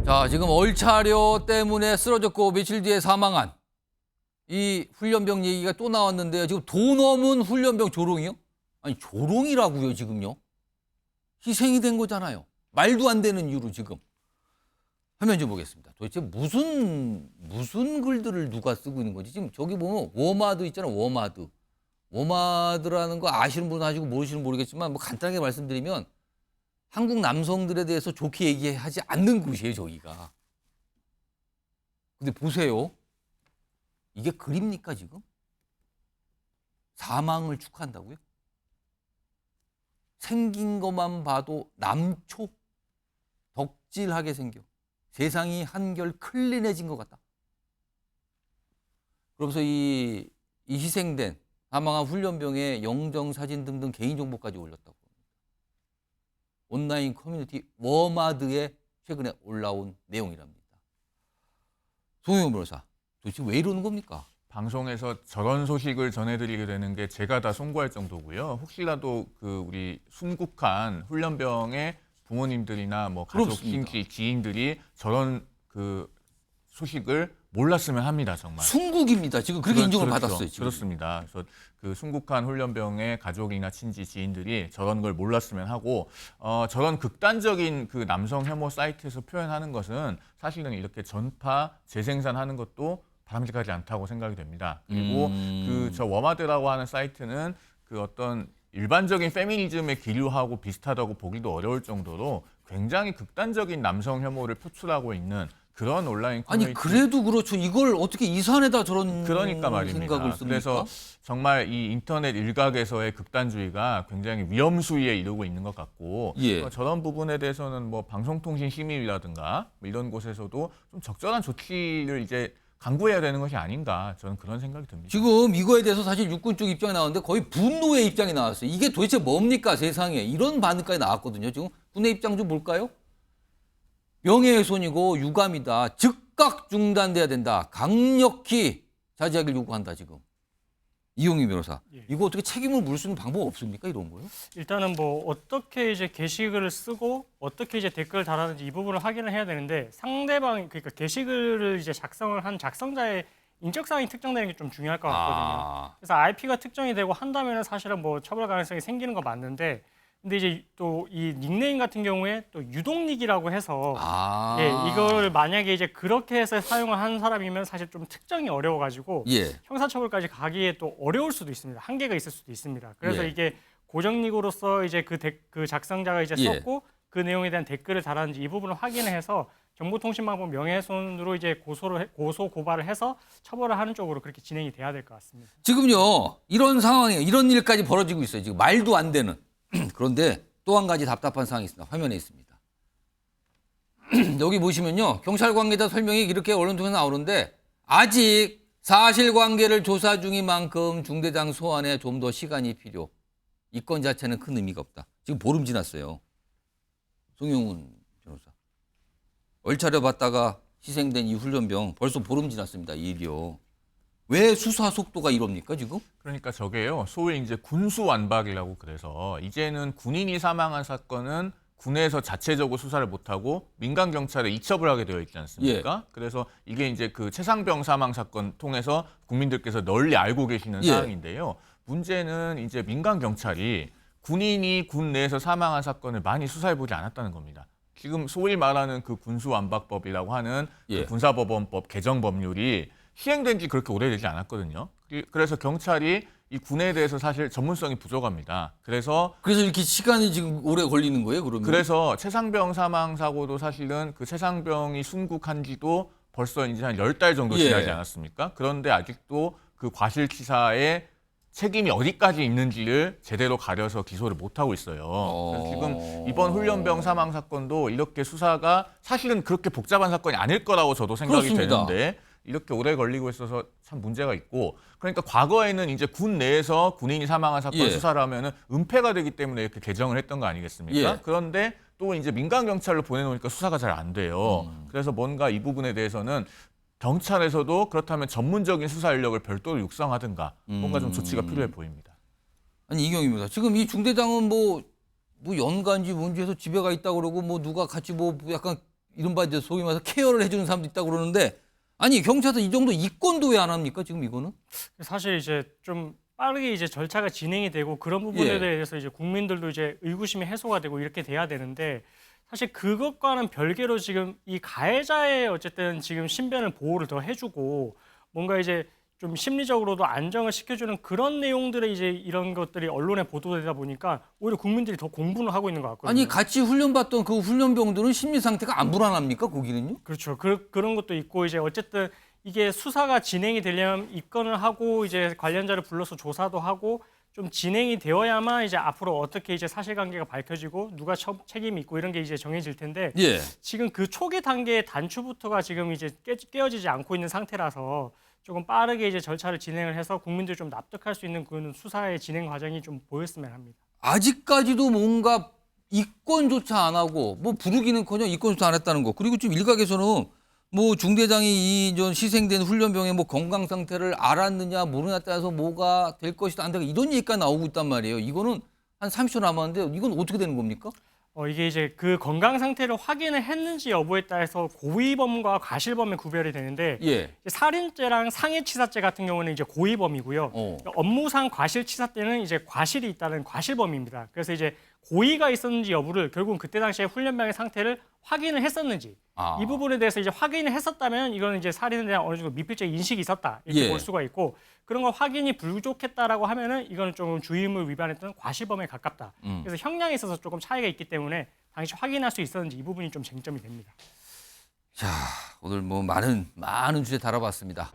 자, 지금 얼차려 때문에 쓰러졌고 며칠 뒤에 사망한 이 훈련병 얘기가 또 나왔는데요. 지금 돈 없는 훈련병 조롱이요? 아니, 조롱이라고요, 지금요. 희생이 된 거잖아요. 말도 안 되는 이유로 지금. 화면 좀 보겠습니다. 도대체 무슨 글들을 누가 쓰고 있는 건지. 지금 저기 보면 워마드 있잖아요. 워마드. 워마드라는 거 아시는 분은 아시고 모르시는 분은 모르겠지만 뭐 간단하게 말씀드리면 한국 남성들에 대해서 좋게 얘기하지 않는 곳이에요, 저기가. 근데 보세요. 이게 글입니까, 지금? 사망을 축하한다고요? 생긴 것만 봐도 남초? 덕질하게 생겨. 세상이 한결 클린해진 것 같다. 그러면서 이 희생된 사망한 훈련병의 영정사진 등등 개인정보까지 올렸다고. 온라인 커뮤니티 워마드에 최근에 올라온 내용이랍니다. 송영훈 변호사, 도대체 왜 이러는 겁니까? 방송에서 저런 소식을 전해드리게 되는 게 제가 다 송구할 정도고요. 혹시라도 우리 순국한 훈련병의 부모님들이나 뭐 가족, 친지, 지인들이 저런 소식을 몰랐으면 합니다, 정말. 순국입니다. 지금 그렇게 인정을 받았어요. 지금. 그렇습니다. 그래서 순국한 훈련병의 가족이나 친지, 지인들이 저런 걸 몰랐으면 하고 저런 극단적인 남성 혐오 사이트에서 표현하는 것은 사실은 이렇게 전파, 재생산하는 것도 바람직하지 않다고 생각이 됩니다. 그리고 저 워마드라고 하는 사이트는 어떤 일반적인 페미니즘의 기류하고 비슷하다고 보기도 어려울 정도로 굉장히 극단적인 남성 혐오를 표출하고 있는 그런 온라인 커뮤니티. 아니 그래도 그렇죠. 이걸 어떻게 이 산에다 저런 그러니까 말입니다. 생각을 씁니까? 그래서 정말 이 인터넷 일각에서의 극단주의가 굉장히 위험 수위에 이르고 있는 것 같고 저런 부분에 대해서는 뭐 방송통신심의위라든가 이런 곳에서도 좀 적절한 조치를 이제 강구해야 되는 것이 아닌가 저는 그런 생각이 듭니다. 지금 이거에 대해서 사실 육군 쪽 입장이 나왔는데 거의 분노의 입장이 나왔어요. 이게 도대체 뭡니까 세상에. 이런 반응까지 나왔거든요. 지금 군의 입장 좀 볼까요? 명예훼손이고 유감이다. 즉각 중단돼야 된다. 강력히 자제하길 요구한다 지금. 이용희 변호사. 이거 어떻게 책임을 물을 수 있는 방법 없습니까? 이런 거요? 일단은 뭐 어떻게 이제 게시글을 쓰고 어떻게 이제 댓글을 달았는지 이 부분을 확인을 해야 되는데 상대방 그러니까 게시글을 이제 작성을 한 작성자의 인적 사항이 특정되는 게 좀 중요할 것 같거든요. 그래서 IP가 특정이 되고 한다면은 사실은 뭐 처벌 가능성이 생기는 거 맞는데 근데 이제 또 이 닉네임 같은 경우에 또 유독닉이라고 해서 이걸 만약에 이제 그렇게 해서 사용을 한 사람이면 사실 좀 특정이 어려워가지고 형사처벌까지 가기에 또 어려울 수도 있습니다. 한계가 있을 수도 있습니다. 그래서 이게 고정닉으로서 이제 그 작성자가 이제 썼고 그 내용에 대한 댓글을 달았는지 이 부분을 확인해서 정보통신망법 명예훼손으로 이제 고소 고발을 해서 처벌을 하는 쪽으로 그렇게 진행이 돼야 될 것 같습니다. 지금요 이런 상황에 이런 일까지 벌어지고 있어요. 지금 말도 안 되는. 그런데 또 한 가지 답답한 상황이 있습니다. 화면에 있습니다. 여기 보시면요. 경찰 관계자 설명이 이렇게 언론 통해서 나오는데 아직 사실관계를 조사 중인 만큼 중대장 소환에 좀 더 시간이 필요. 이 건 자체는 큰 의미가 없다. 지금 보름 지났어요. 송영훈 변호사. 얼차려 받다가 희생된 이 훈련병 벌써 보름 지났습니다. 이 일이요. 왜 수사 속도가 이럽니까 지금? 그러니까 저게요. 소위 이제 군수완박이라고 그래서 이제는 군인이 사망한 사건은 군에서 자체적으로 수사를 못하고 민간 경찰에 이첩을 하게 되어 있지 않습니까? 그래서 이게 이제 최상병 사망 사건 통해서 국민들께서 널리 알고 계시는 사항인데요. 문제는 이제 민간 경찰이 군인이 군 내에서 사망한 사건을 많이 수사해보지 않았다는 겁니다. 지금 소위 말하는 군수완박법이라고 하는 군사법원법 개정 법률이 시행된 지 그렇게 오래되지 않았거든요. 그래서 경찰이 이 군에 대해서 사실 전문성이 부족합니다. 그래서 이렇게 시간이 지금 오래 걸리는 거예요, 그러면? 그래서 최상병 사망 사고도 사실은 최상병이 순국한 지도 벌써 이제 한 10달 정도 지나지 않았습니까? 그런데 아직도 과실치사의 책임이 어디까지 있는지를 제대로 가려서 기소를 못하고 있어요. 그래서 지금 이번 훈련병 사망 사건도 이렇게 수사가 사실은 그렇게 복잡한 사건이 아닐 거라고 저도 생각이 되는데 이렇게 오래 걸리고 있어서 참 문제가 있고 그러니까 과거에는 이제 군 내에서 군인이 사망한 사건 수사를 하면은 은폐가 되기 때문에 이렇게 개정을 했던 거 아니겠습니까? 그런데 또 이제 민간 경찰로 보내놓으니까 수사가 잘 안 돼요. 그래서 뭔가 이 부분에 대해서는 경찰에서도 그렇다면 전문적인 수사 인력을 별도로 육성하든가 뭔가 좀 조치가 필요해 보입니다. 아니 이경입니다. 지금 이 중대장은 뭐 연관지 뭔지 해서 집에 가 있다 그러고 뭐 누가 같이 뭐 약간 이른바 이제 소위 말해서 케어를 해주는 사람도 있다 그러는데 아니 경찰서 이 정도 이권도 왜 안 합니까 지금 이거는? 사실 이제 좀 빠르게 이제 절차가 진행이 되고 그런 부분에 대해서 이제 국민들도 이제 의구심이 해소가 되고 이렇게 돼야 되는데 사실 그것과는 별개로 지금 이 가해자의 어쨌든 지금 신변을 보호를 더 해주고 뭔가 이제 좀 심리적으로도 안정을 시켜주는 그런 내용들의 이제 이런 것들이 언론에 보도되다 보니까 오히려 국민들이 더 공분을 하고 있는 것 같거든요. 아니 같이 훈련받던 그 훈련병들은 심리 상태가 안 불안합니까 거기는요? 그렇죠. 그런 것도 있고 이제 어쨌든 이게 수사가 진행이 되려면 입건을 하고 이제 관련자를 불러서 조사도 하고 좀 진행이 되어야만 이제 앞으로 어떻게 이제 사실관계가 밝혀지고 누가 책임이 있고 이런 게 이제 정해질 텐데 지금 그 초기 단계의 단추부터가 지금 이제 깨어지지 않고 있는 상태라서 조금 빠르게 이제 절차를 진행을 해서 국민들이 좀 납득할 수 있는 그런 수사의 진행 과정이 좀 보였으면 합니다. 아직까지도 뭔가 입건조차 안 하고 뭐 부르기는커녕 입건조차 안 했다는 거. 그리고 지금 일각에서는 뭐 중대장이 이 희생된 훈련병의 뭐 건강 상태를 알았느냐 모르느냐에 따라서 뭐가 될 것이다 안 되고 이런 얘기가 나오고 있단 말이에요. 이거는 한 30초 남았는데 이건 어떻게 되는 겁니까? 이게 이제 그 건강 상태를 확인을 했는지 여부에 따라서 고의범과 과실범의 구별이 되는데 살인죄랑 상해치사죄 같은 경우는 이제 고의범이고요. 업무상 과실치사죄는 이제 과실이 있다는 과실범입니다. 그래서 이제 고의가 있었는지 여부를 결국은 그때 당시에 훈련병의 상태를 확인을 했었는지 이 부분에 대해서 이제 확인을 했었다면 이거는 이제 살인에 대한 어느 정도 미필적 인식이 있었다 이렇게 볼 수가 있고 그런 거 확인이 부족했다라고 하면은 이거는 조금 주의의무 위반했던 과실범에 가깝다. 그래서 형량에 있어서 조금 차이가 있기 때문에 당시 확인할 수 있었는지 이 부분이 좀 쟁점이 됩니다. 자, 오늘 뭐 많은 주제 다뤄봤습니다.